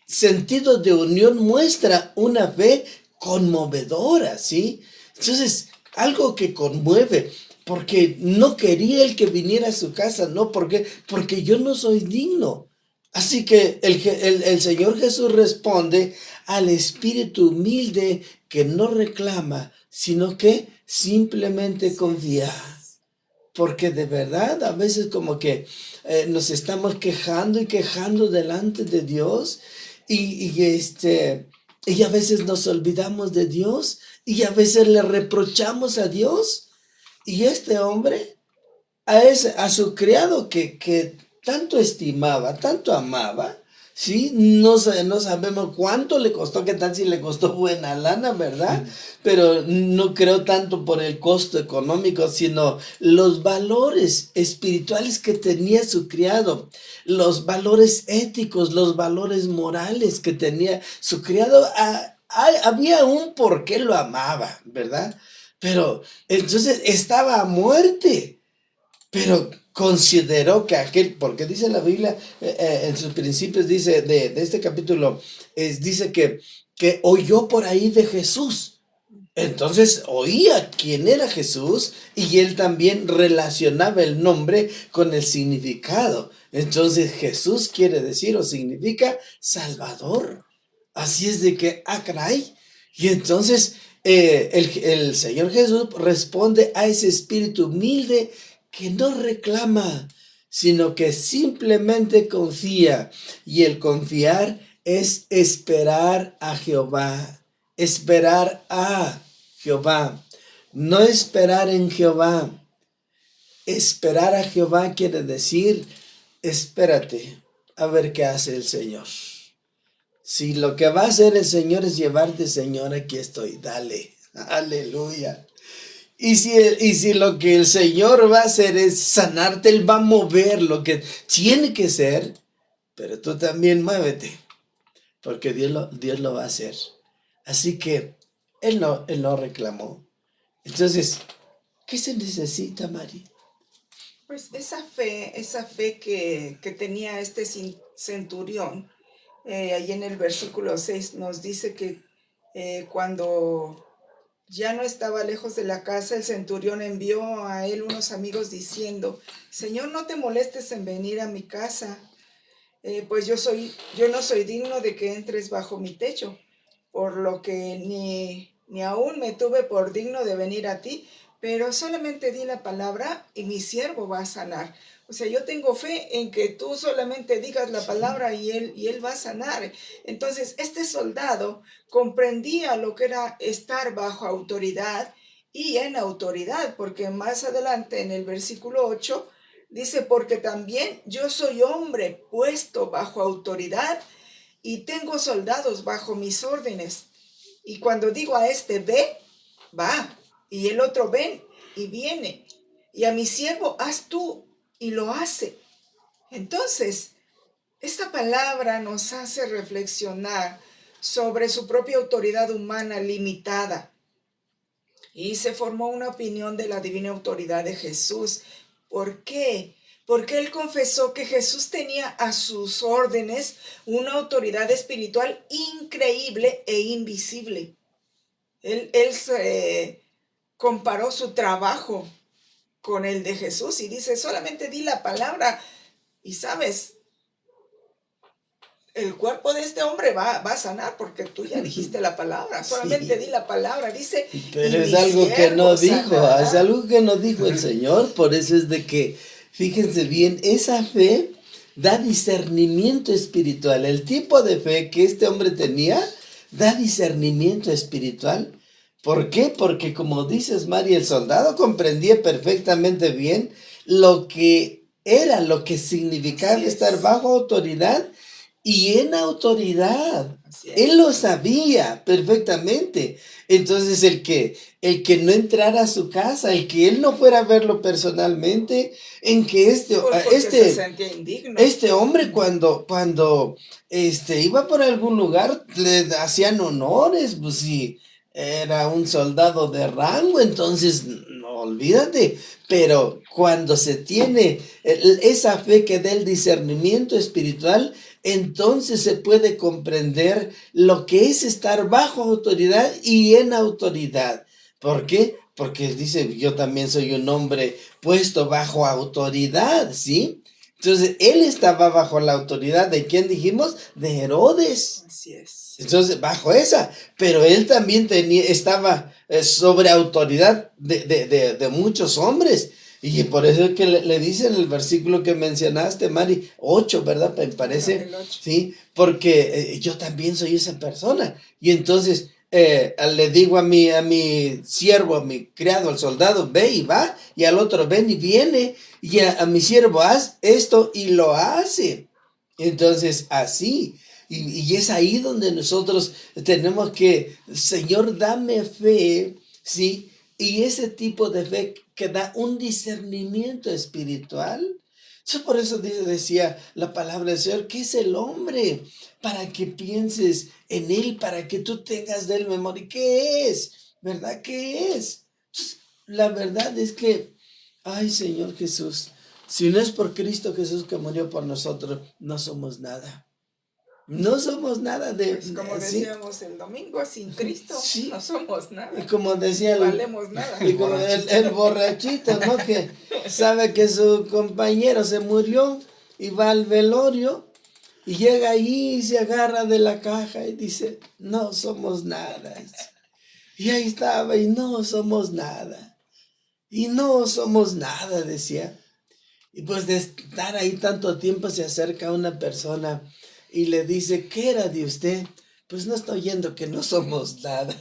sentido de unión muestra una fe conmovedora, ¿sí? Entonces, algo que conmueve, porque no quería el que viniera a su casa, ¿no? Porque yo no soy digno. Así que el Señor Jesús responde al espíritu humilde que no reclama, sino que simplemente confía. Porque de verdad a veces como que nos estamos quejando y quejando delante de Dios y a veces nos olvidamos de Dios y a veces le reprochamos a Dios. Y este hombre a su criado que tanto estimaba, tanto amaba, ¿sí? No sabemos cuánto le costó, qué tal si le costó buena lana, ¿verdad? Pero no creo tanto por el costo económico, sino los valores espirituales que tenía su criado, los valores éticos, los valores morales que tenía su criado. Había un por qué lo amaba, ¿verdad? Pero entonces estaba a muerte, pero consideró que porque dice la Biblia, en sus principios, dice de este capítulo, dice que oyó por ahí de Jesús. Entonces oía quién era Jesús y él también relacionaba el nombre con el significado. Entonces Jesús quiere decir o significa Salvador. Así es de que, caray. Y entonces el Señor Jesús responde a ese espíritu humilde que no reclama, sino que simplemente confía. Y el confiar es esperar a Jehová. Esperar a Jehová. No esperar en Jehová. Esperar a Jehová quiere decir, espérate a ver qué hace el Señor. Si lo que va a hacer el Señor es llevarte, Señor, aquí estoy, dale, aleluya. Y si lo que el Señor va a hacer es sanarte, Él va a mover lo que tiene que ser, pero tú también muévete, porque Dios lo va a hacer. Así que Él no reclamó. Entonces, ¿qué se necesita, Mari? Pues esa fe que tenía este centurión, ahí en el versículo 6 nos dice que cuando ya no estaba lejos de la casa, el centurión envió a él unos amigos diciendo, Señor, no te molestes en venir a mi casa, pues yo no soy digno de que entres bajo mi techo, por lo que ni aún me tuve por digno de venir a ti, pero solamente di la palabra y mi siervo va a sanar. O sea, yo tengo fe en que tú solamente digas la palabra y él va a sanar. Entonces, este soldado comprendía lo que era estar bajo autoridad y en autoridad, porque más adelante en el versículo 8 dice, porque también yo soy hombre puesto bajo autoridad y tengo soldados bajo mis órdenes. Y cuando digo a este ve, va. Y el otro ven y viene. Y a mi siervo haz tú y lo hace. Entonces, esta palabra nos hace reflexionar sobre su propia autoridad humana limitada. Y se formó una opinión de la divina autoridad de Jesús. ¿Por qué? Porque él confesó que Jesús tenía a sus órdenes una autoridad espiritual increíble e invisible. Él comparó su trabajo con el de Jesús y dice, solamente di la palabra y sabes, el cuerpo de este hombre va a sanar porque tú ya dijiste la palabra, solamente di la palabra, dice. Pero es algo que no dijo, es algo que no dijo el Señor, por eso es de que, fíjense bien, esa fe da discernimiento espiritual, el tipo de fe que este hombre tenía da discernimiento espiritual. ¿Por qué? Porque como dices, Mari, el soldado comprendía perfectamente bien lo que significaba estar bajo autoridad y en autoridad. Él lo sabía perfectamente. Entonces el que no entrara a su casa, el que él no fuera a verlo personalmente, en que se sentía indigno. Este hombre cuando iba por algún lugar le hacían honores, pues sí. Era un soldado de rango, entonces no olvídate, pero cuando se tiene esa fe que da el discernimiento espiritual, entonces se puede comprender lo que es estar bajo autoridad y en autoridad. ¿Por qué? Porque dice, yo también soy un hombre puesto bajo autoridad, ¿sí? Entonces, él estaba bajo la autoridad de ¿quién dijimos? De Herodes. Así es. Entonces, bajo esa, pero él también estaba sobre autoridad de muchos hombres. Y por eso es que le dice en el versículo que mencionaste, Mari, 8, ¿verdad? Me parece. El 8. Sí, porque yo también soy esa persona. Y entonces, le digo a mi siervo, a mi criado, al soldado, ve y va, y al otro ven y viene, y a mi siervo haz esto y lo hace. Entonces, así, y es ahí donde nosotros tenemos que, Señor, dame fe, ¿sí? Y ese tipo de fe que da un discernimiento espiritual. Yo por eso decía la palabra del Señor, ¿qué es el hombre? Para que pienses en él, para que tú tengas de él memoria. ¿Qué es? ¿Verdad? ¿Qué es? La verdad es que, ay Señor Jesús, si no es por Cristo Jesús que murió por nosotros, no somos nada. No somos nada de... Pues como ¿sí? decíamos el domingo, sin Cristo Sí. no somos Y nada. como decía No valemos nada. y como el borrachito, ¿no? Que sabe que su compañero se murió y va al velorio y llega ahí y se agarra de la caja y dice, no somos nada. Y ahí estaba y no somos nada. Y no somos nada, decía. Y pues de estar ahí tanto tiempo se acerca una persona y le dice, ¿qué era de usted? Pues no estoy oyendo que no somos nada.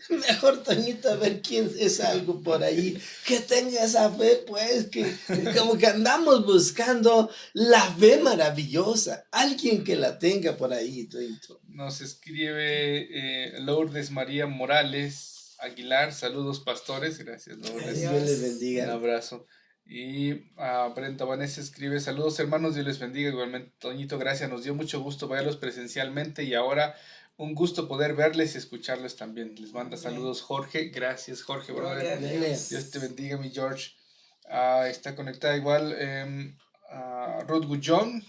Mejor, Toñito, a ver quién es algo por ahí que tenga esa fe, pues, que como que andamos buscando la fe maravillosa, alguien que la tenga por ahí, Toñito. Nos escribe Lourdes María Morales Aguilar. Saludos, pastores. Gracias, Lourdes. Dios les Un bendiga. abrazo. Y Brenda Vanessa escribe: saludos, hermanos, Dios les bendiga. Igualmente, Toñito, gracias. Nos dio mucho gusto verlos presencialmente y ahora un gusto poder verles y escucharlos también. Les manda saludos Jorge. Gracias, Jorge, Gloria a brother. Dios. Dios te bendiga, mi George. Está conectada igual Ruth Gullón.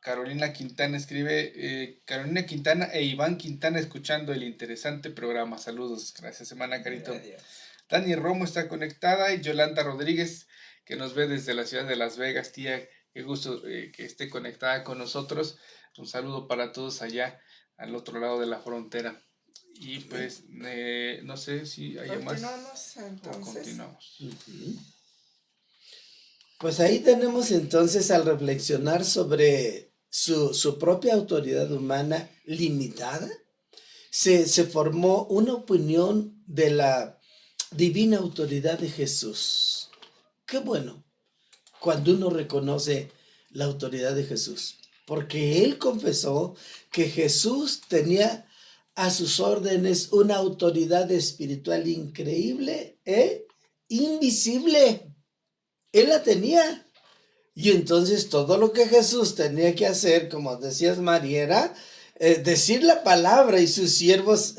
Carolina Quintana escribe: Carolina Quintana e Iván Quintana escuchando el interesante programa. Saludos. Gracias, hermana Carito. Gloria a Dios. Dani Romo está conectada y Yolanda Rodríguez, que nos ve desde la ciudad de Las Vegas. Tía, qué gusto que esté conectada con nosotros. Un saludo para todos allá al otro lado de la frontera. Y pues no sé si hay más. Continuamos O entonces. continuamos. Pues ahí tenemos entonces al reflexionar sobre su propia autoridad humana limitada. Se formó una opinión de la divina autoridad de Jesús. Qué bueno cuando uno reconoce la autoridad de Jesús, porque él confesó que Jesús tenía a sus órdenes una autoridad espiritual increíble e invisible. Él la tenía. Y entonces todo lo que Jesús tenía que hacer, como decías María, era decir la palabra y sus siervos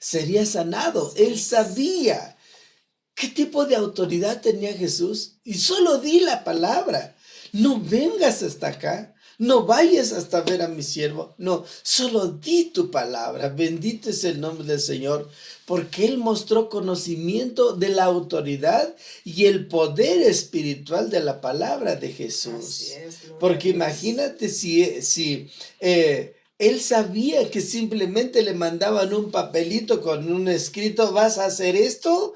sería sanado. Él sabía qué tipo de autoridad tenía Jesús y solo di la palabra. No vengas hasta acá, no vayas hasta ver a mi siervo, no, solo di tu palabra. Bendito es el nombre del Señor, porque Él mostró conocimiento de la autoridad y el poder espiritual de la palabra de Jesús. Así es, gloria Porque a Dios. imagínate si Él sabía que simplemente le mandaban un papelito con un escrito, vas a hacer esto,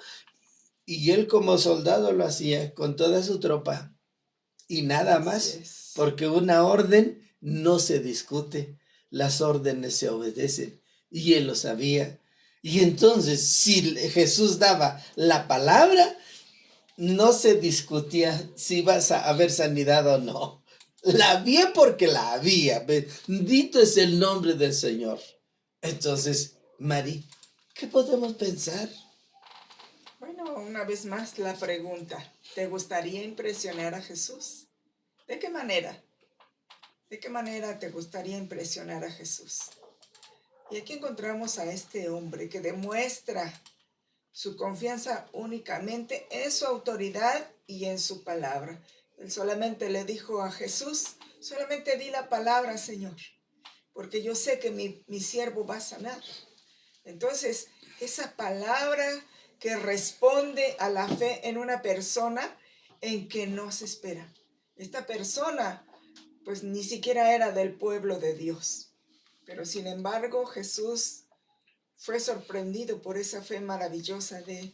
y él como soldado lo hacía con toda su tropa y nada más, Así es. porque una orden no se discute, las órdenes se obedecen y él lo sabía. Y entonces, si Jesús daba la palabra, no se discutía si ibas a haber sanidad o no. La había porque la había. Bendito es el nombre del Señor. Entonces, Mari, ¿qué podemos pensar? Bueno, una vez más la pregunta, ¿te gustaría impresionar a Jesús? ¿De qué manera? ¿De qué manera te gustaría impresionar a Jesús? Y aquí encontramos a este hombre que demuestra su confianza únicamente en su autoridad y en su palabra. Él solamente le dijo a Jesús, solamente di la palabra, Señor, porque yo sé que mi siervo va a sanar. Entonces, esa palabra que responde a la fe en una persona en que no se espera. Esta persona, pues ni siquiera era del pueblo de Dios. Pero sin embargo, Jesús fue sorprendido por esa fe maravillosa de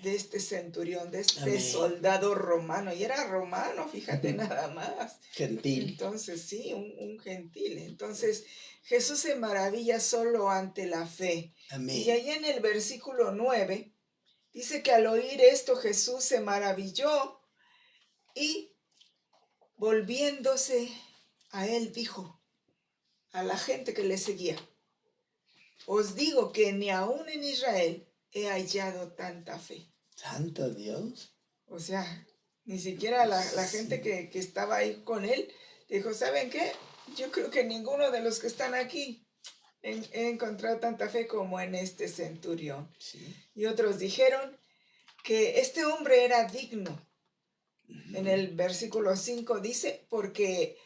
de este centurión, de este Amén. soldado romano. Y era romano, fíjate nada más. Gentil. Entonces, sí, un gentil. Entonces, Jesús se maravilla solo ante la fe. Amén. Y ahí en el versículo 9, dice que al oír esto Jesús se maravilló y volviéndose a él dijo a la gente que le seguía: os digo que ni aún en Israel he hallado tanta fe. Santo Dios. O sea, ni siquiera la gente que estaba ahí con él dijo: ¿saben qué? Yo creo que ninguno de los que están aquí he encontrado tanta fe como en este centurión. Sí. Y otros dijeron que este hombre era digno. En el versículo 5 dice: porque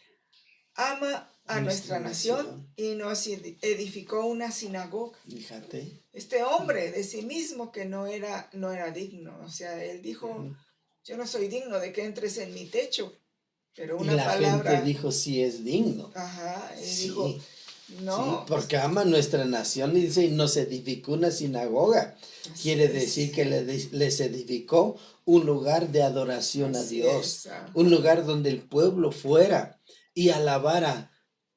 ama a nuestra nación y nos edificó una sinagoga. Fíjate. Este hombre de sí mismo que no era digno. O sea, él dijo: yo no soy digno de que entres en mi techo. Pero Y una la palabra... gente dijo, sí es digno. Ajá, él Sí. dijo, no. Sí, porque ama nuestra nación y dice, y nos edificó una sinagoga. Quiere decir que les edificó un lugar de adoración a Dios. Un lugar donde el pueblo fuera y alabara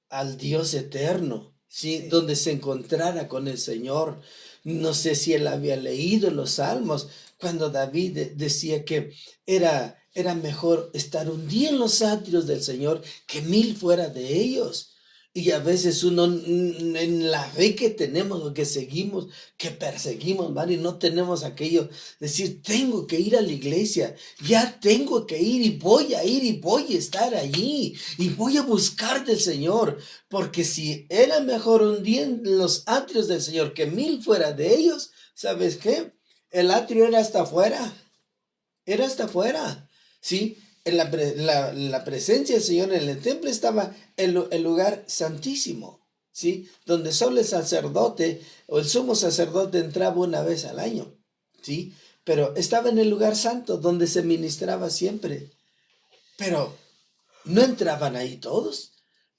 al Dios eterno. ¿Sí? Sí. Donde se encontrara con el Señor. No sé si él había leído los salmos cuando David decía que era mejor estar un día en los atrios del Señor que 1000 fuera de ellos. Y a veces uno en la fe que tenemos o que seguimos, que perseguimos, ¿vale? Y no tenemos aquello, decir, tengo que ir a la iglesia, ya tengo que ir y voy a ir y voy a estar allí y voy a buscar del Señor, porque si era mejor un día en los atrios del Señor que 1000 fuera de ellos, ¿sabes qué? El atrio era hasta afuera, ¿sí? En la presencia del Señor en el templo estaba el lugar santísimo, ¿sí? Donde solo el sacerdote o el sumo sacerdote entraba una vez al año, ¿sí? Pero estaba en el lugar santo donde se ministraba siempre. Pero no entraban ahí todos.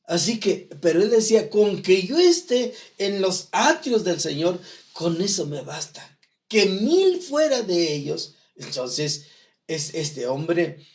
Así que, pero él decía, con que yo esté en los atrios del Señor, con eso me basta. Que 1000 fuera de ellos. Entonces, este hombre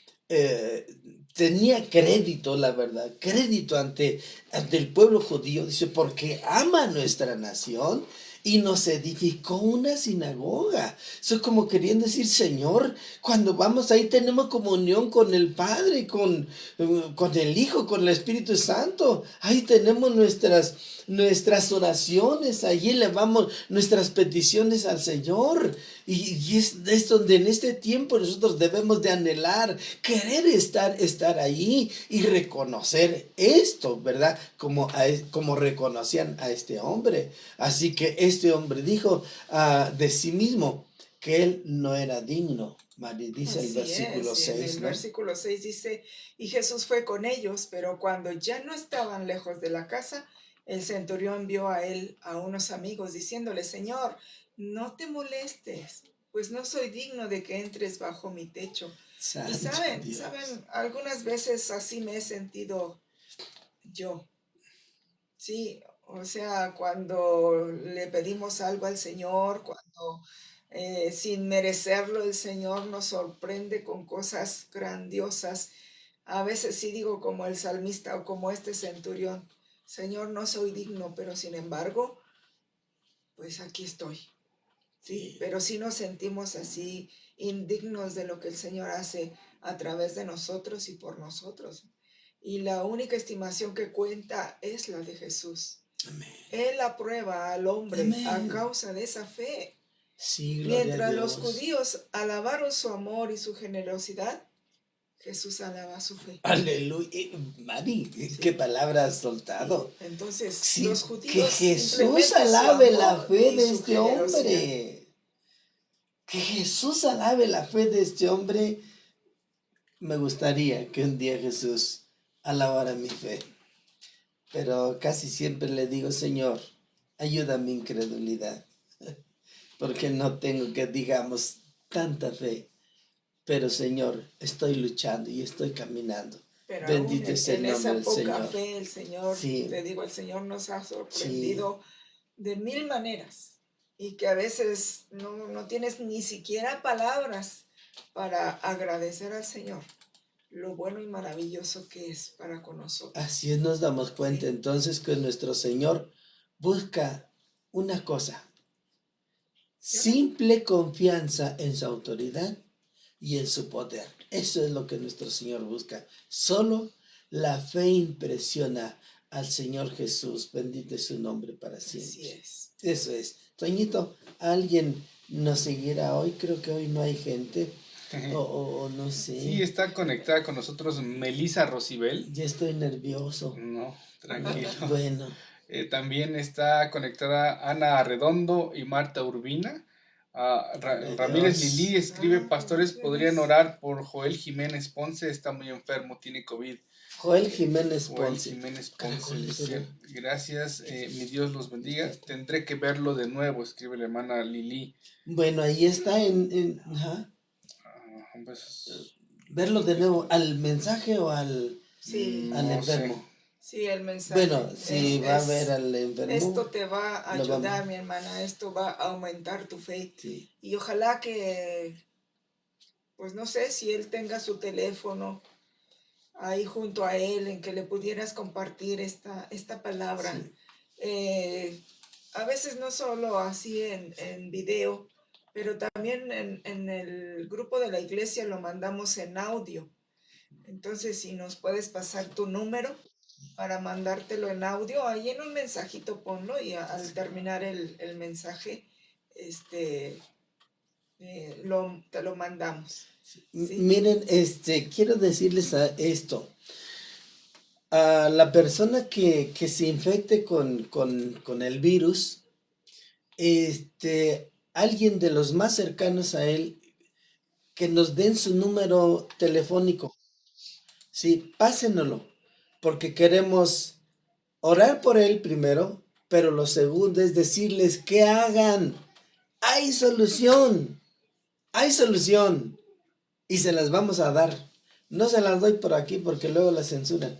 tenía crédito, la verdad, crédito ante el pueblo judío. Dice, porque ama nuestra nación y nos edificó una sinagoga. Eso es como queriendo decir, Señor, cuando vamos ahí tenemos comunión con el Padre, con el Hijo, con el Espíritu Santo. Ahí tenemos nuestras oraciones, allí elevamos nuestras peticiones al Señor. Y es donde en este tiempo nosotros debemos de anhelar, querer estar ahí y reconocer esto, ¿verdad? Como reconocían a este hombre. Así que este hombre dijo de sí mismo que él no era digno. Mari, dice el versículo 6, en el versículo 6 dice, y Jesús fue con ellos, pero cuando ya no estaban lejos de la casa, el centurión envió a él a unos amigos diciéndole, Señor, no te molestes, pues no soy digno de que entres bajo mi techo. Santo Y saben, Dios. algunas veces así me he sentido yo. Sí, o sea, cuando le pedimos algo al Señor, cuando sin merecerlo el Señor nos sorprende con cosas grandiosas. A veces sí digo como el salmista o como este centurión, Señor, no soy digno, pero sin embargo, pues aquí estoy. Sí, pero sí nos sentimos así indignos de lo que el Señor hace a través de nosotros y por nosotros. Y la única estimación que cuenta es la de Jesús. Amén. Él aprueba al hombre Amén. a causa de esa fe. Sí, gloria Mientras a los Dios. judíos alabaron su amor y su generosidad, Jesús alaba su fe. Aleluya. Mari, qué palabra has soltado. Entonces, Sí, los que judíos Jesús simplemente su alabe amor la fe y de su este generosidad. hombre. Que Jesús alabe la fe de este hombre. Me gustaría que un día Jesús alabara mi fe. Pero casi siempre le digo, Señor, ayuda a mi incredulidad. Porque no tengo que, digamos, tanta fe. Pero Señor, estoy luchando y estoy caminando. Pero Bendito aún es el en nombre esa del poca Señor. fe, el Señor, Sí. te digo, el Señor nos ha sorprendido de 1000 maneras. y que a veces no tienes ni siquiera palabras para agradecer al Señor lo bueno y maravilloso que es para con nosotros. Así es, nos damos cuenta Sí. entonces que nuestro Señor busca una cosa, simple confianza en su autoridad y en su poder. Eso es lo que nuestro Señor busca. Solo la fe impresiona al Señor Jesús. Bendito es su nombre para Así siempre. es. Eso es. Toñito, ¿alguien nos seguirá hoy? Creo que hoy no hay gente. O no sé. Sí, está conectada con nosotros Melissa Rosibel. Ya estoy nervioso. No, tranquilo. Bueno. También está conectada Ana Arredondo y Marta Urbina. Ramírez Dios. Lili escribe: Ah, pastores, bendiciones. ¿podrían orar por Joel Jiménez Ponce? Está muy enfermo, tiene COVID. Joel Jiménez Joel Ponce. Jiménez Caray, Ponce ¿cuál dice: será? gracias, mi Dios los bendiga. Tendré que verlo de nuevo, escribe la hermana Lili. Bueno, ahí está ajá. Pues, Verlo de nuevo, ¿al mensaje o al Sí, no enfermo? sé. sí, el mensaje. Bueno, si va a ver al enfermo. Esto te va a lo ayudar, vamos- mi hermana, esto va a aumentar tu fe. Sí. Y ojalá que, pues no sé, si él tenga su teléfono ahí junto a él, en que le pudieras compartir esta palabra. Sí. A veces no solo así en video, pero también en el grupo de la iglesia lo mandamos en audio. Entonces, si nos puedes pasar tu número para mandártelo en audio, ahí en un mensajito ponlo y al terminar el mensaje, te lo mandamos. ¿Sí? Miren, quiero decirles esto. A la persona que se infecte con el virus, alguien de los más cercanos a él, que nos den su número telefónico. Sí, pásenoslo, porque queremos orar por él primero, pero lo segundo es decirles que hagan. Hay solución, y se las vamos a dar. No se las doy por aquí porque luego la censuran.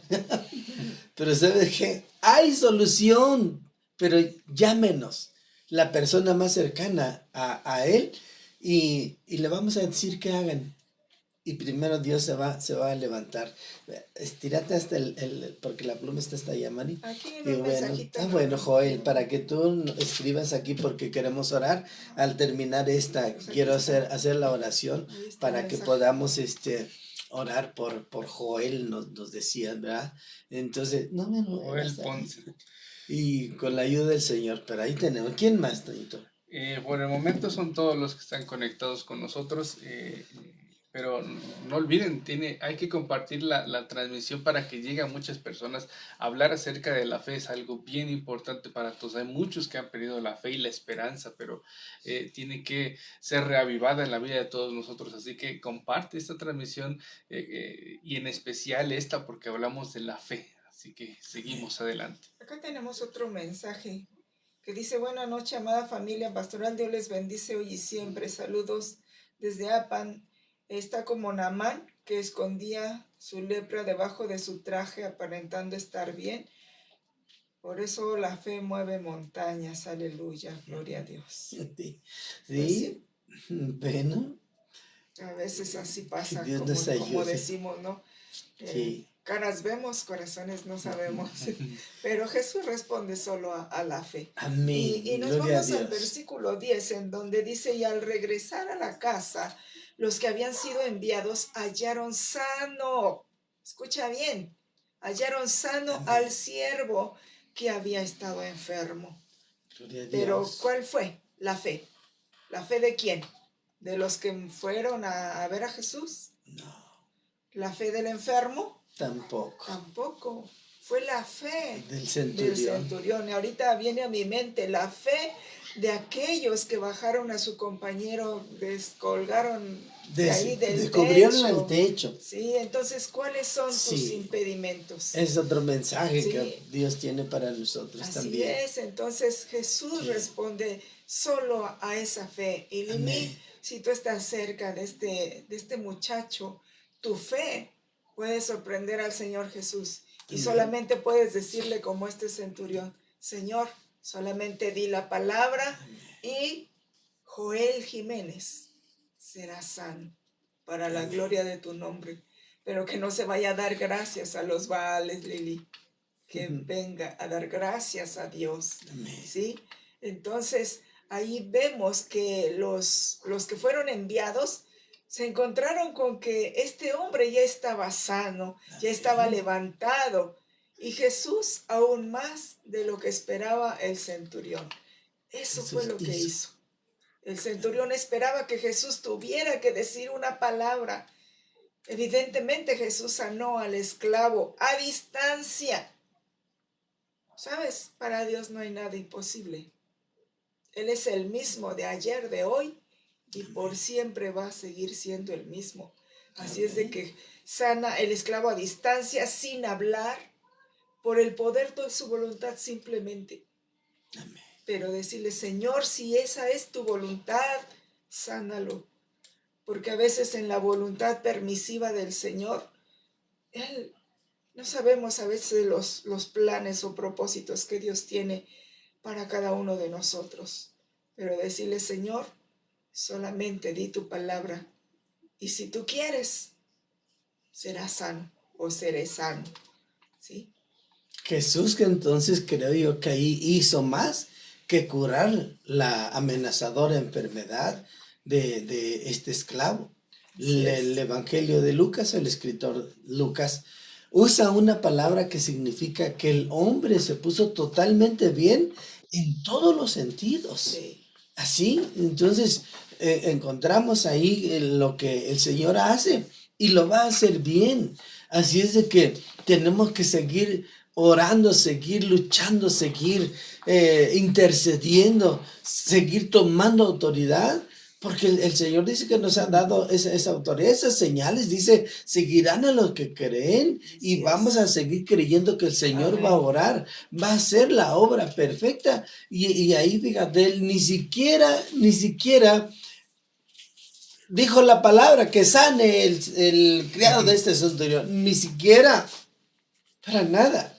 Pero ¿sabes qué? Hay solución, pero llámenos, la persona más cercana a él, y le vamos a decir que hagan. Y primero Dios se va a levantar. Estírate hasta porque la pluma está hasta allá, Mari. Aquí en Y un bueno, mensajito. bueno, Joel, para que tú escribas aquí porque queremos orar. Al terminar Pues quiero aquí está. hacer la oración Ahí está el para que mensaje. podamos orar por Joel, nos decías, ¿verdad? Entonces, no me lo Joel hasta ahí. Ponce. Y con la ayuda del Señor, pero ahí tenemos. ¿Quién más, Toñito? Por el momento son todos los que están conectados con nosotros, pero no olviden, hay que compartir la transmisión para que llegue a muchas personas. Hablar acerca de la fe es algo bien importante para todos. Hay muchos que han perdido la fe y la esperanza, pero tiene que ser reavivada en la vida de todos nosotros. Así que comparte esta transmisión y en especial esta, porque hablamos de la fe. Así que seguimos adelante. Acá tenemos otro mensaje que dice: buena noche, amada familia pastoral, Dios les bendice hoy y siempre. Saludos desde Apan. Está como Naamán, que escondía su lepra debajo de su traje, aparentando estar bien. Por eso la fe mueve montañas. Aleluya, gloria a Dios. Sí, Pues bueno. a veces así pasa, Que Dios como nos ayude. decimos, ¿no? Sí. Caras vemos, corazones no sabemos. Pero Jesús responde solo a la fe. Amén. Y nos Gloria a vamos al Dios. versículo 10, en donde dice: y al regresar a la casa, los que habían sido enviados hallaron sano, escucha bien, hallaron sano Amén. al siervo que había estado enfermo. Gloria a Dios. Pero ¿cuál fue? La fe. ¿La fe de quién? ¿De los que fueron a ver a Jesús? No, ¿La fe del enfermo? tampoco. Tampoco. Fue la fe Del del centurión. centurión. Y ahorita viene a mi mente la fe de aquellos que bajaron a su compañero, descolgaron de ahí del Descubrieron techo. el techo. Sí, entonces, ¿cuáles son tus Sí. impedimentos? Es otro mensaje Sí. que Dios tiene para nosotros Así también. es, entonces Jesús Sí. responde solo a esa fe. Y Lili, Amén. si tú estás cerca de este muchacho, tu fe puede sorprender al Señor Jesús. Y Amén. solamente puedes decirle como este centurión: Señor, solamente di la palabra y Joel Jiménez será sano para la gloria de tu nombre. Pero que no se vaya a dar gracias a los Baales, Lili, que venga a dar gracias a Dios. Amén. ¿Sí? Entonces, ahí vemos que los que fueron enviados se encontraron con que este hombre ya estaba sano, ya estaba levantado, y Jesús aún más de lo que esperaba el centurión. Eso fue lo que hizo. El centurión esperaba que Jesús tuviera que decir una palabra. Evidentemente Jesús sanó al esclavo a distancia. ¿Sabes? Para Dios no hay nada imposible. Él es el mismo de ayer, de hoy, y por siempre va a seguir siendo el mismo. Así es de que sana el esclavo a distancia, sin hablar, por el poder de su voluntad simplemente. Amén. Pero decirle, Señor, si esa es tu voluntad, sánalo. Porque a veces en la voluntad permisiva del Señor, Él no sabemos a veces los planes o propósitos que Dios tiene para cada uno de nosotros. Pero decirle, Señor, solamente di tu palabra. Y si tú quieres, serás sano o seré sano. ¿Sí? Jesús, que entonces creo yo que ahí hizo más que curar la amenazadora enfermedad de este esclavo. El Evangelio de Lucas, el escritor Lucas, usa una palabra que significa que el hombre se puso totalmente bien en todos los sentidos. Sí. Así, entonces encontramos ahí lo que el Señor hace y lo va a hacer bien. Así es de que tenemos que seguir orando, seguir luchando, seguir intercediendo, seguir tomando autoridad, porque el Señor dice que nos ha dado esa autoridad, esas señales, dice, seguirán a los que creen y vamos a seguir creyendo que el Señor Amén. va a orar, va a hacer la obra perfecta. Y ahí, fíjate, él ni siquiera dijo la palabra que sane el criado de este centurión, ni siquiera, para nada.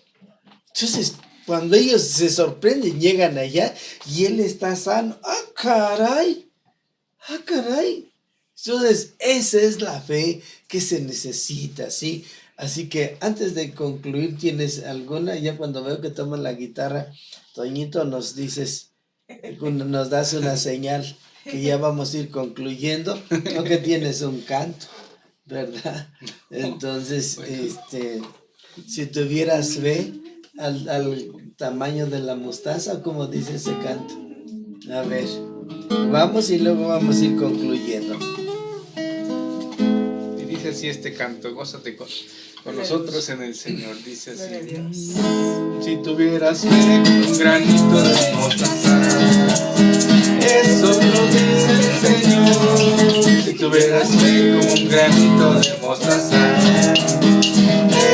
Entonces, cuando ellos se sorprenden, llegan allá y él está sano. ¡Ah, caray! ¡Ah, caray! Entonces, esa es la fe que se necesita, ¿sí? Así que antes de concluir, ¿tienes alguna? Ya cuando veo que toman la guitarra, Toñito, nos das una señal que ya vamos a ir concluyendo, o que tienes un canto, ¿verdad? Entonces, si tuvieras fe al tamaño de la mostaza, como dice ese canto. A ver, vamos y luego vamos a ir concluyendo. Y dice así este canto, gózate con nosotros en el Señor, dice Gloria a así. Dios. Si tuvieras fe con un granito de mostaza, eso lo dice el Señor. Si tuvieras fe con un granito de mostaza,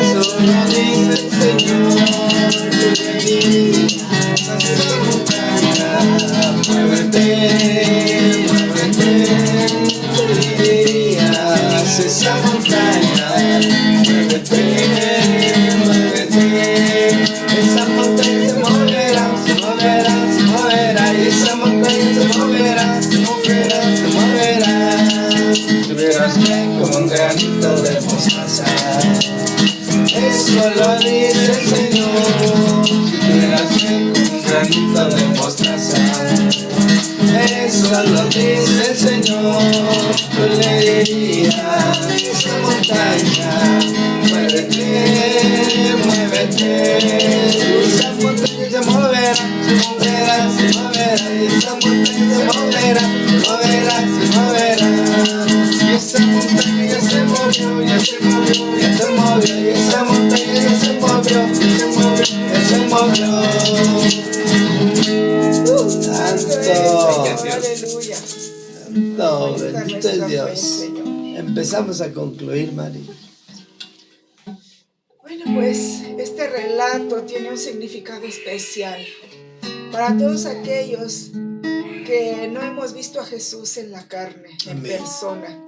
eso lo dice el Señor. Muévete, muévete, haz esa montaña, muévete, muévete, esa montaña se moverá, se moverá, se moverá, y esa montaña se moverá, se moverá, se moverá. Si tuvieras fe como un granito de mostaza, eso lo dice el Señor. Si tuvieras fe como un granito de mostaza, eso lo dice el Señor. Tú le dirías a esa montaña, muévete, muévete, esa montaña se moverá, se moverá, se moverá, y esa montaña se moverá, se moverá, se moverá. Y esa montaña ya se movió, ya se movió, ya se movió, y esa montaña ya se movió, ya se movió, ya se movió. Santo, Aleluya. santo, bendito es Dios. Empezamos a concluir, Mari. Bueno, pues este relato tiene un significado especial para todos aquellos que no hemos visto a Jesús en la carne, en Amén. persona,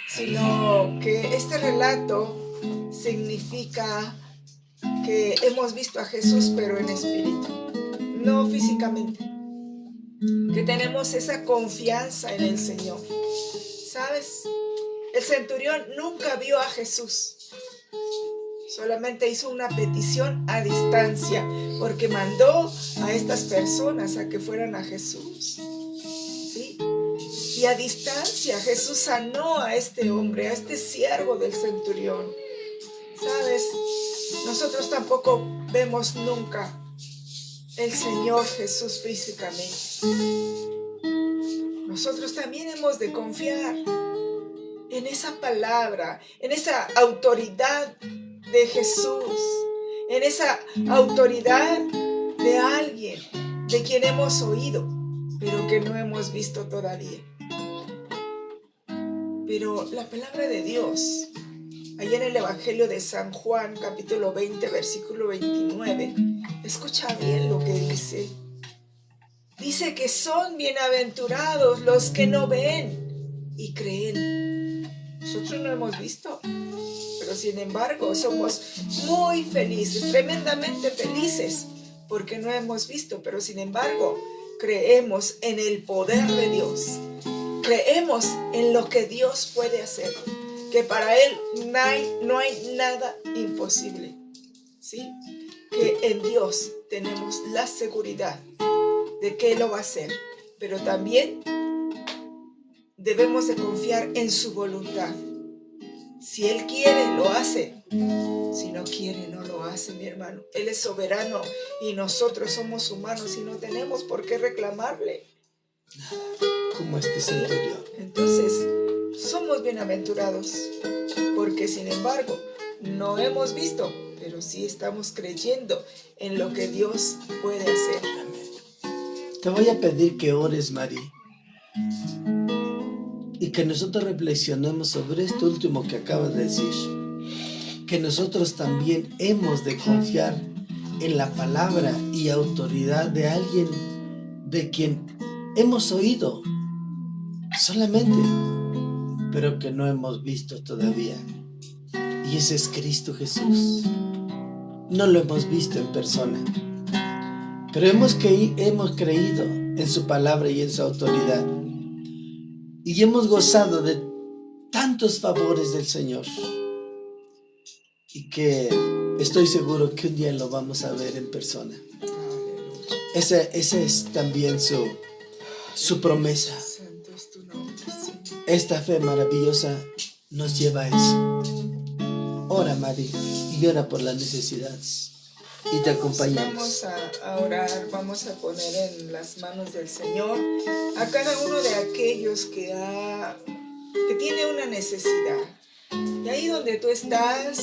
sino que este relato significa que hemos visto a Jesús pero en espíritu, no físicamente. que tenemos esa confianza en el Señor. ¿Sabes? El centurión nunca vio a Jesús. Solamente hizo una petición a distancia, porque mandó a estas personas a que fueran a Jesús. ¿Sí? Y a distancia Jesús sanó a este hombre, a este siervo del centurión. ¿Sabes? Nosotros tampoco vemos nunca el Señor Jesús físicamente. Nosotros también hemos de confiar en esa palabra, en esa autoridad de Jesús, en esa autoridad de alguien de quien hemos oído, pero que no hemos visto todavía. Pero la palabra de Dios, allá en el Evangelio de San Juan, capítulo 20, versículo 29, escucha bien lo que dice. Dice que son bienaventurados los que no ven y creen. Nosotros no hemos visto, pero sin embargo somos muy felices, tremendamente felices, porque no hemos visto, pero sin embargo creemos en el poder de Dios. Creemos en lo que Dios puede hacer, que para Él no hay nada imposible. ¿Sí? Que en Dios tenemos la seguridad de que Él lo va a hacer, pero también debemos de confiar en su voluntad. Si Él quiere, lo hace. Si no quiere, no lo hace, mi hermano. Él es soberano y nosotros somos humanos y no tenemos por qué reclamarle. Como este centurión. Entonces, somos bienaventurados, porque sin embargo, no hemos visto, pero sí estamos creyendo en lo que Dios puede hacer. Te voy a pedir que ores, Mari, y que nosotros reflexionemos sobre esto último que acabas de decir, que nosotros también hemos de confiar en la palabra y autoridad de alguien de quien hemos oído solamente, pero que no hemos visto todavía. Y ese es Cristo Jesús. No lo hemos visto en persona, pero hemos creído en su palabra y en su autoridad. Y hemos gozado de tantos favores del Señor. Y que estoy seguro que un día lo vamos a ver en persona. Esa es también su promesa. Santo es tu nombre, Señor. Esta fe maravillosa nos lleva a eso. Ora, Mari, y ora por las necesidades. Y te acompañamos. Vamos a orar, vamos a poner en las manos del Señor a cada uno de aquellos que tiene una necesidad. Y ahí donde tú estás,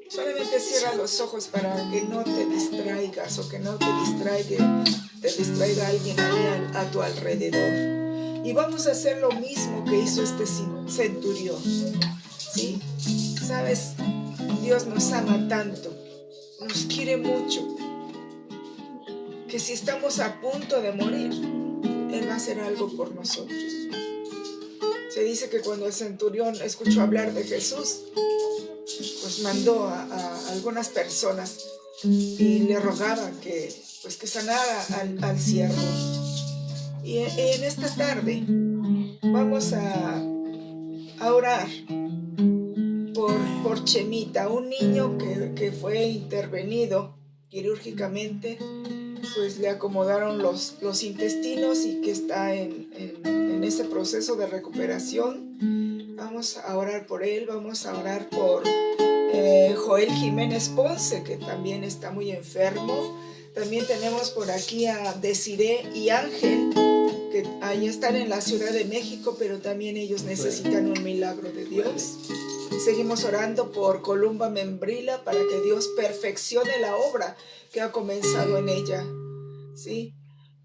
solamente cierra los ojos para que no te distraigas o que no te distraiga alguien ahí a tu alrededor. Y vamos a hacer lo mismo que hizo este centurión. ¿Sí? ¿Sabes? Dios nos ama tanto, nos quiere mucho, que si estamos a punto de morir, Él va a hacer algo por nosotros. Se dice que cuando el centurión escuchó hablar de Jesús, pues mandó a algunas personas y le rogaban que sanara al siervo. Y en esta tarde vamos a orar por Chemita, un niño que fue intervenido quirúrgicamente, pues le acomodaron los intestinos y que está en ese proceso de recuperación. Vamos a orar por él, vamos a orar por Joel Jiménez Ponce, que también está muy enfermo. También tenemos por aquí a Desiree y Ángel, que ahí están en la Ciudad de México, pero también ellos necesitan un milagro de Dios. Seguimos orando por Columba Membrila para que Dios perfeccione la obra que ha comenzado en ella, ¿sí?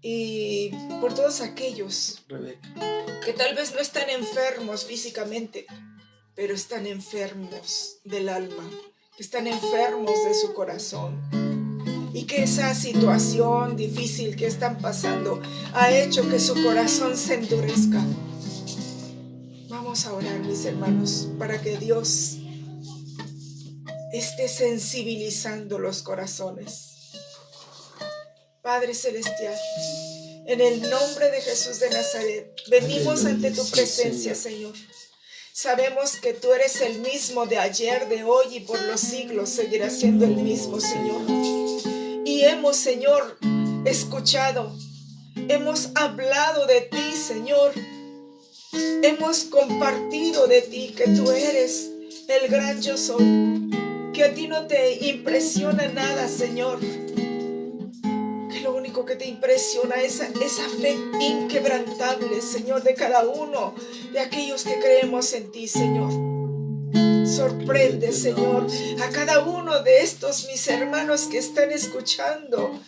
Y por todos aquellos que tal vez no están enfermos físicamente, pero están enfermos del alma, que están enfermos de su corazón, y que esa situación difícil que están pasando ha hecho que su corazón se endurezca. Vamos a orar, mis hermanos, para que Dios esté sensibilizando los corazones. Padre Celestial, En el nombre de Jesús de Nazaret, venimos ante tu presencia, Señor. Sabemos que tú eres el mismo de ayer, de hoy y por los siglos seguirás siendo el mismo, Señor. Y hemos, Señor, escuchado, hemos hablado de ti, Señor. Hemos compartido de ti que tú eres el gran yo soy, que a ti no te impresiona nada, Señor. Que lo único que te impresiona es esa fe inquebrantable, Señor, de cada uno de aquellos que creemos en ti, Señor. Sorprende, Señor, a cada uno de estos mis hermanos que están escuchando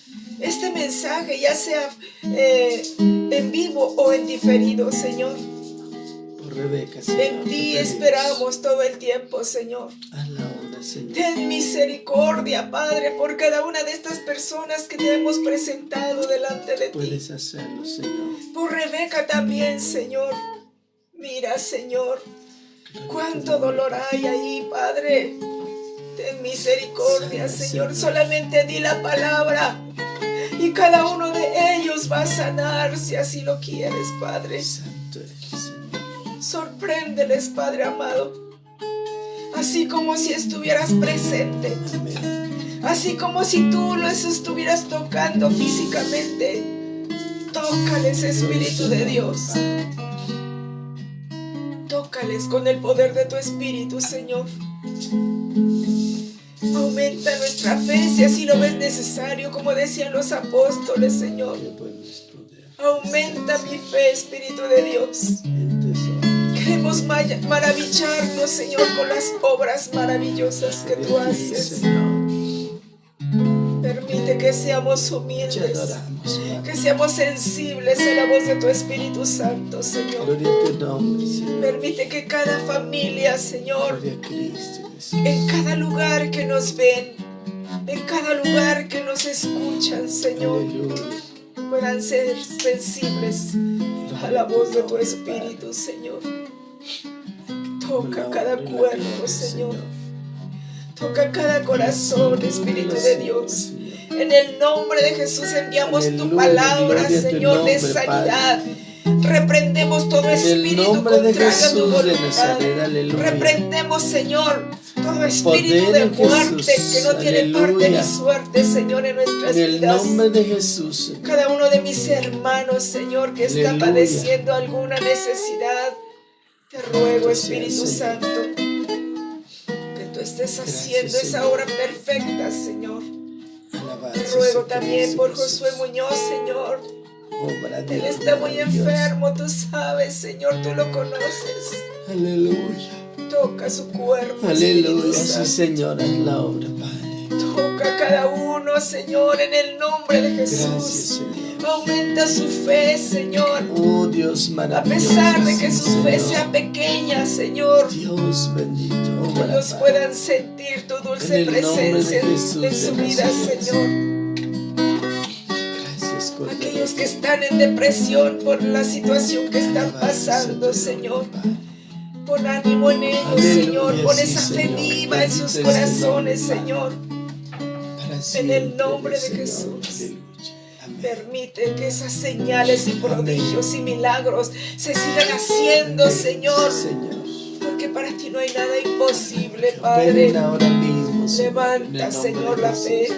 este mensaje, ya sea en vivo o en diferido, Señor. Por Rebeca, Señor, En ti esperamos todo el tiempo, Señor. a la hora, Señor. Ten misericordia, Padre, por cada una de estas personas que te hemos presentado delante de ti. Puedes hacerlo, Señor. Por Rebeca también, Señor. Mira, Señor, cuánto dolor hay ahí, Padre. Ten misericordia, Señor. Solamente di la palabra y cada uno de ellos va a sanar si así lo quieres, Padre. Santo eres, Señor. Sorpréndeles, Padre amado. Así como si estuvieras presente. Amén. Así como si tú los estuvieras tocando físicamente. Tócales, Espíritu de Dios. Tócales con el poder de tu Espíritu, Señor. Aumenta nuestra fe si así lo ves necesario, como decían los apóstoles, Señor. Que puedes poder. Aumenta mi fe, Espíritu de Dios. En tesoro. Queremos maravillarnos, Señor, con las obras maravillosas que tú haces. Permite que seamos Te humildes, adoramos, Padre. que seamos sensibles a la voz de tu Espíritu Santo, Señor. Gloria a tu nombre, Señor. Permite que cada familia, Señor, Gloria a Cristo Jesús. en cada lugar que nos ven, en cada lugar que nos escuchan, Señor, Aleluya. puedan ser sensibles a la voz de tu Espíritu, Señor. Toca cada cuerpo, Señor. Toca cada corazón, Espíritu de Dios. En el nombre de Jesús enviamos tu Aleluya, palabra, gloria a tu Señor, de nombre, sanidad. Reprendemos todo En el espíritu nombre de contrario a tu Jesús de voluntad. Nazaret, aleluya. Reprendemos, Señor, todo espíritu poder de de muerte Jesús, que no tiene parte aleluya. ni suerte, Señor, en nuestras En el vidas. nombre de Jesús, Señor. Cada uno de mis hermanos, Señor, que está Aleluya. padeciendo alguna necesidad, te ruego, Bendito sea, Espíritu Señor. Santo, que tú estés Gracias, haciendo esa Señor. obra perfecta, Señor. Alabanza Te ruego sea también Cristo por Jesús. Josué Muñoz, Señor. Obra de Él Dios está muy maravillosa. enfermo, tú sabes, Señor, tú lo conoces. Aleluya. Toca su cuerpo, Espíritu Aleluya. Sí, Santo. Señor, haz la obra, Padre. Toca a cada uno, Señor, en el nombre de Gracias, Jesús. Señor. Aumenta su fe, Señor. Oh, Dios A maravilloso. pesar de que sí, su fe Señor. sea pequeña, Señor, Dios bendito. que obra, ellos Padre. puedan sentir tu dulce En el nombre de presencia Jesús en su de vida, Nazaret. Señor. Gracias, Cordero. Aquellos que están en depresión por la situación que están Alabanza pasando, a tu Señor. nombre, Padre. Pon ánimo en ellos, Aleluya, Señor. Pon sí, esa fe Señor. viva en sus Bendito es tu corazones, nombre, Señor. Para En el siempre, nombre de Señor. Jesús. Aleluya. Amén. Permite que esas señales y prodigios y milagros se sigan haciendo, Amén. Señor. Sí, Señor. Porque para ti no hay nada imposible, Ven Padre. ahora mismo, Señor. Levanta, En el nombre Señor, de la Jesús. fe.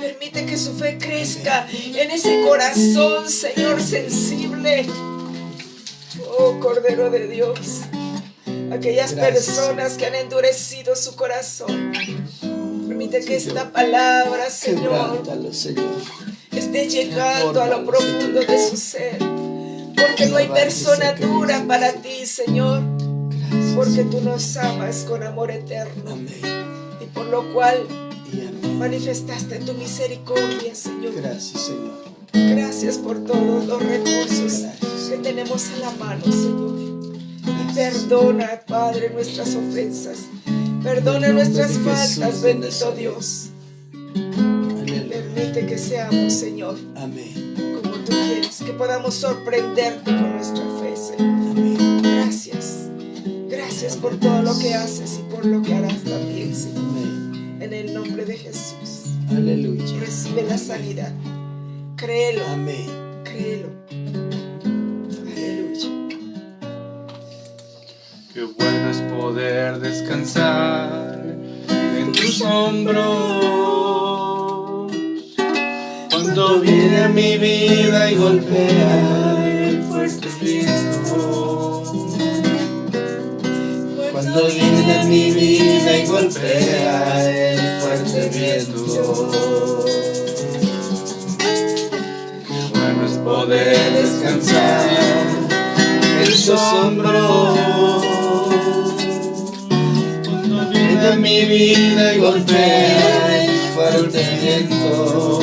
Permite que su fe crezca en ese corazón, Señor, sensible. Oh, Cordero de Dios. Aquellas Gracias, personas que han endurecido su corazón. Permite que Señor. esta palabra, Señor, Quebrántalo, Señor. esté llegando a lo profundo de su ser. Porque no hay Alabanza persona sea Cristo. dura para ti, Señor. Gracias. Porque tú nos amas con amor eterno. Amén. Y por lo cual Y amén. manifestaste tu misericordia, Señor. Gracias, Señor. Gracias por todos los recursos Gracias. que tenemos a la mano, Señor. Y Gracias. perdona, Padre, nuestras ofensas. Perdona En el nombre nuestras de faltas, Jesús de bendito Nazaret. Dios. Aleluya. Permite que seamos, Señor, Amén. como tú quieres. Que podamos sorprenderte con nuestra fe, Señor. Amén. Gracias. Gracias por todo lo que haces y por lo que harás también, Señor. Amén. En el nombre de Jesús. Aleluya. Recibe la sanidad. Créelo. Amén. Créelo. Aleluya. Qué bueno es poder descansar en tus hombros. Cuando viene a mi vida y golpea el fuerte viento. Cuando viene a mi vida y golpea el fuerte viento. Qué bueno es poder descansar en tus hombros. Cuando viene a mi vida y golpea el fuerte viento.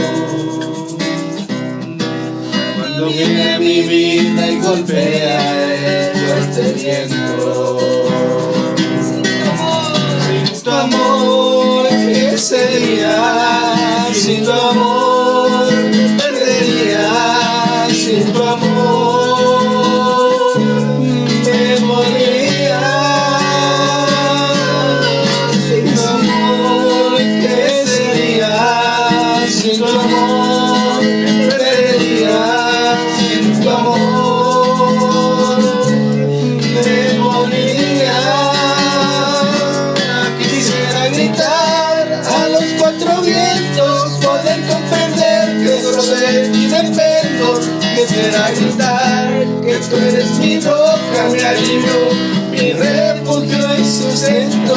Cuando viene a mi vida y golpea el fuerte viento. Sin tu amor, ¿qué sería? Sin tu amor, me perdería. Sin tu amor, me moriría. Sin tu amor, ¿qué sería? Sin tu amor, me perdería. Sin tu amor, me moriría. Quisiera gritar a los cuatro vientos, poder comprender que solo de ti dependo. Quisiera gritar que tú eres mi roca, mi alivio, mi refugio y sustento.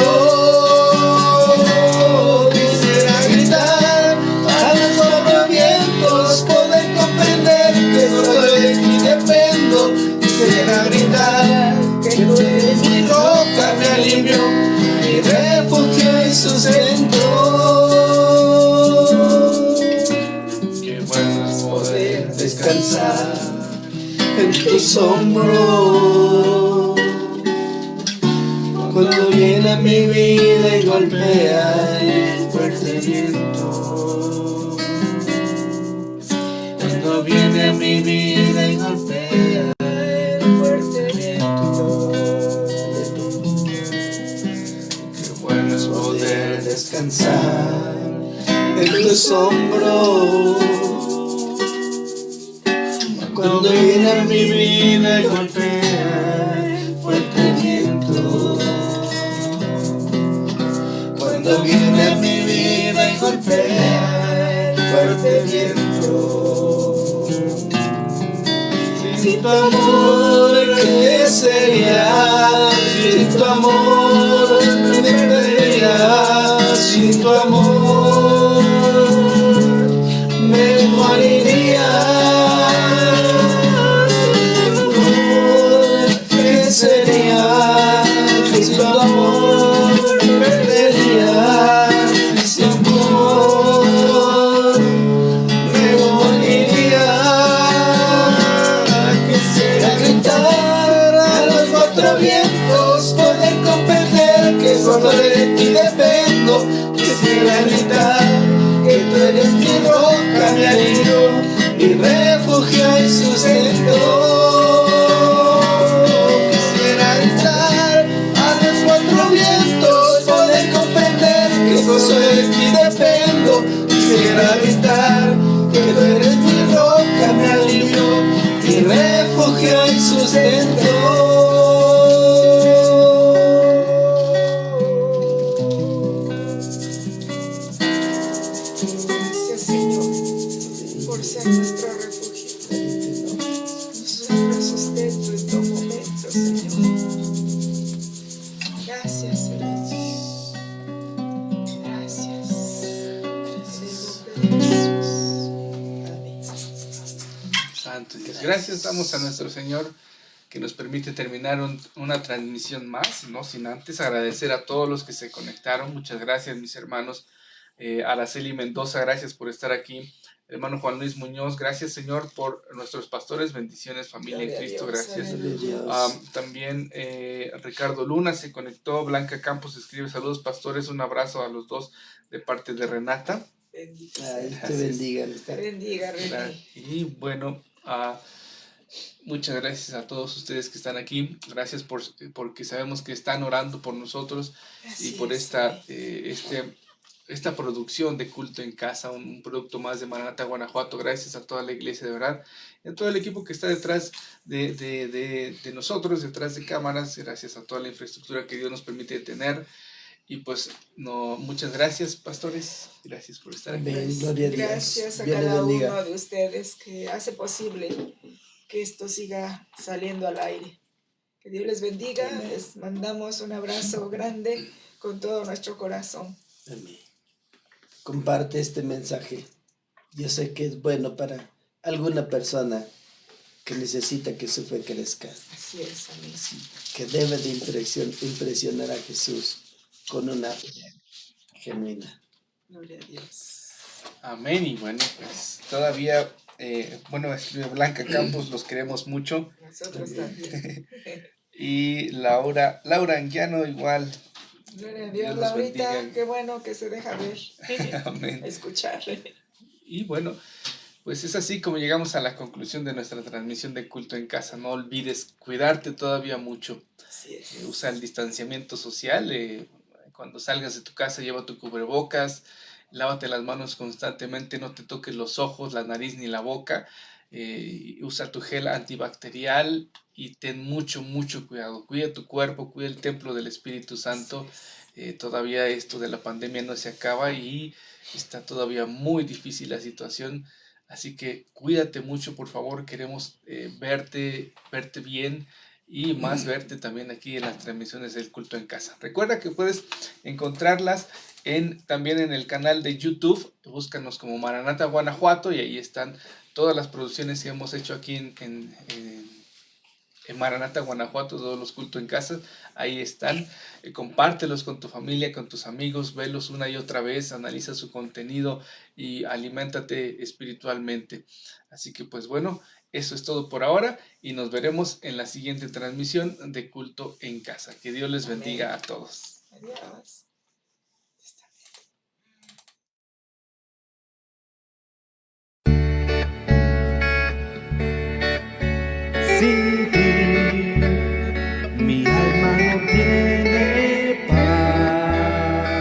Quisiera gritar a los cuatro vientos, poder comprender que solo de ti dependo. Quisiera gritar que tú eres mi roca, mi alivio, mi refugio y sustento. Qué bueno es poder descansar en tus hombros. Cuando viene a mi vida y golpea el fuerte viento. Cuando viene a mi vida y golpea el fuerte viento. Qué bueno es poder descansar en tus hombros. Cuando viene a mi vida y golpea el fuerte viento. Cuando viene a mi vida y golpea el fuerte viento. Sin tu amor, ¿qué sería? Sin tu amor, me perdería. Sin tu amor, me moriría. ¿Qué sería? Sin tu amor me perdería. Sin tu amor me moriría. Quisiera gritar a los cuatro vientos, poder comprender que solo de ti dependo. Quisiera gritar que tú eres mi roca, mi alivio, mi refugio y sustento. Soy de ti dependo. Quisiera gritar que tú eres mi roca, mi alivio, mi refugio y sustento. Gracias, Señor, por ser nuestro refugio, nuestro sustento en todo momento, Señor. Gracias, Señor. Santo Dios. Gracias damos a nuestro Señor que nos permite terminar una transmisión más, no sin antes agradecer a todos los que se conectaron. Muchas gracias, mis hermanos. Araceli Mendoza, gracias por estar aquí. Hermano Juan Luis Muñoz, gracias, Señor, por nuestros pastores. Bendiciones, familia en Cristo, gracias. También Ricardo Luna se conectó. Blanca Campos escribe: saludos, pastores, un abrazo a los dos de parte de Renata. Bendito Ay, sea. te bendiga. Te bendiga, René. Y bueno, muchas gracias a todos ustedes que están aquí. Gracias porque sabemos que están orando por nosotros. Así y por es, esta esta producción de Culto en Casa, un producto más de Maranata Guanajuato. Gracias a toda la iglesia, de verdad, y a todo el equipo que está detrás de nosotros, detrás de cámaras. Gracias a toda la infraestructura que Dios nos permite tener. Y pues, muchas gracias, pastores. Gracias por estar aquí. Amén. Gloria a Dios. Gracias a Dios les cada bendiga. uno de ustedes que hace posible que esto siga saliendo al aire. Que Dios les bendiga. Les mandamos un abrazo grande con todo nuestro corazón. Amén. Comparte este mensaje. Yo sé que es bueno para alguna persona que necesita que su fe crezca, Así es, amén. que debe de impresionar a Jesús con una fe genuina. Gloria a Dios. Amén. Y bueno, pues todavía, escribe Blanca Campos, los queremos mucho. Nosotros también. Y Laura Anguiano igual. Gloria a Dios Dios, los Laurita, bendiga. qué bueno que se deja ver, Amén. escuchar. Y bueno, pues es así como llegamos a la conclusión de nuestra transmisión de Culto en Casa. No olvides cuidarte todavía mucho. Así es. Usa el distanciamiento social. Cuando salgas de tu casa, lleva tu cubrebocas. Lávate las manos constantemente. No te toques los ojos, la nariz ni la boca. Usa tu gel antibacterial y ten mucho cuidado. Cuida tu cuerpo, cuida el templo del Espíritu Santo. Todavía esto de la pandemia no se acaba y está todavía muy difícil la situación. Así que cuídate mucho, por favor. Queremos verte bien y más verte también aquí en las transmisiones del Culto en Casa. Recuerda que puedes encontrarlas también en el canal de YouTube. Búscanos como Maranata Guanajuato y ahí están todas las producciones que hemos hecho aquí en Maranata Guanajuato, todos los Culto en Casa. Ahí están. Compártelos con tu familia, con tus amigos, velos una y otra vez, analiza su contenido y aliméntate espiritualmente. Así que pues bueno, eso es todo por ahora y nos veremos en la siguiente transmisión de Culto en Casa. Que Dios les bendiga a todos. Adiós. Sin ti, mi alma no tiene paz.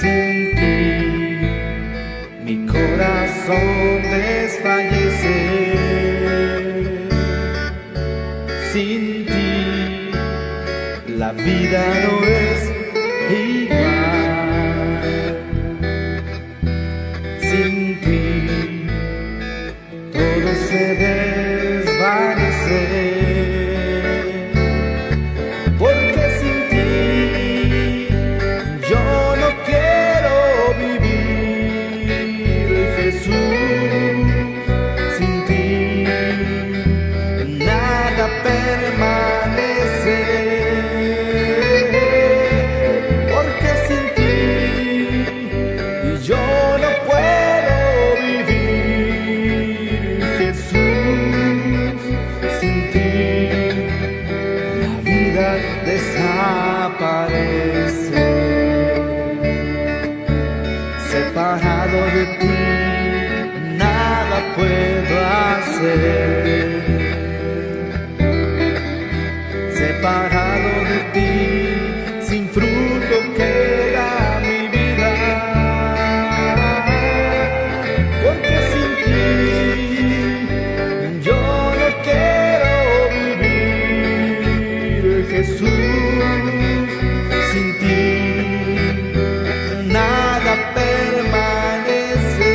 Sin ti, mi corazón desfallece. Sin ti, la vida no es igual. Sin ti, todo se desvanece, porque sin ti yo no quiero vivir, Jesús. Sin ti nada permanece, porque sin ti yo no puedo vivir, Jesús. Sin ti la vida desaparece. Separado de ti nada puedo hacer. Separado de ti sin fruto queda mi vida, porque sin ti yo no quiero vivir, Jesús. Sin ti nada permanece,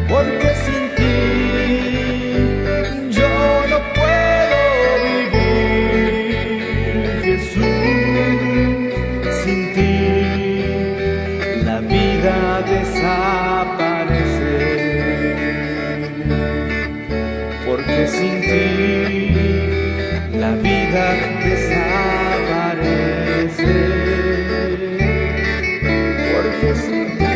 porque sin ti yo no puedo vivir, Jesús. Sin ti la vida desaparece, porque sin ti la vida desaparece, porque sin ti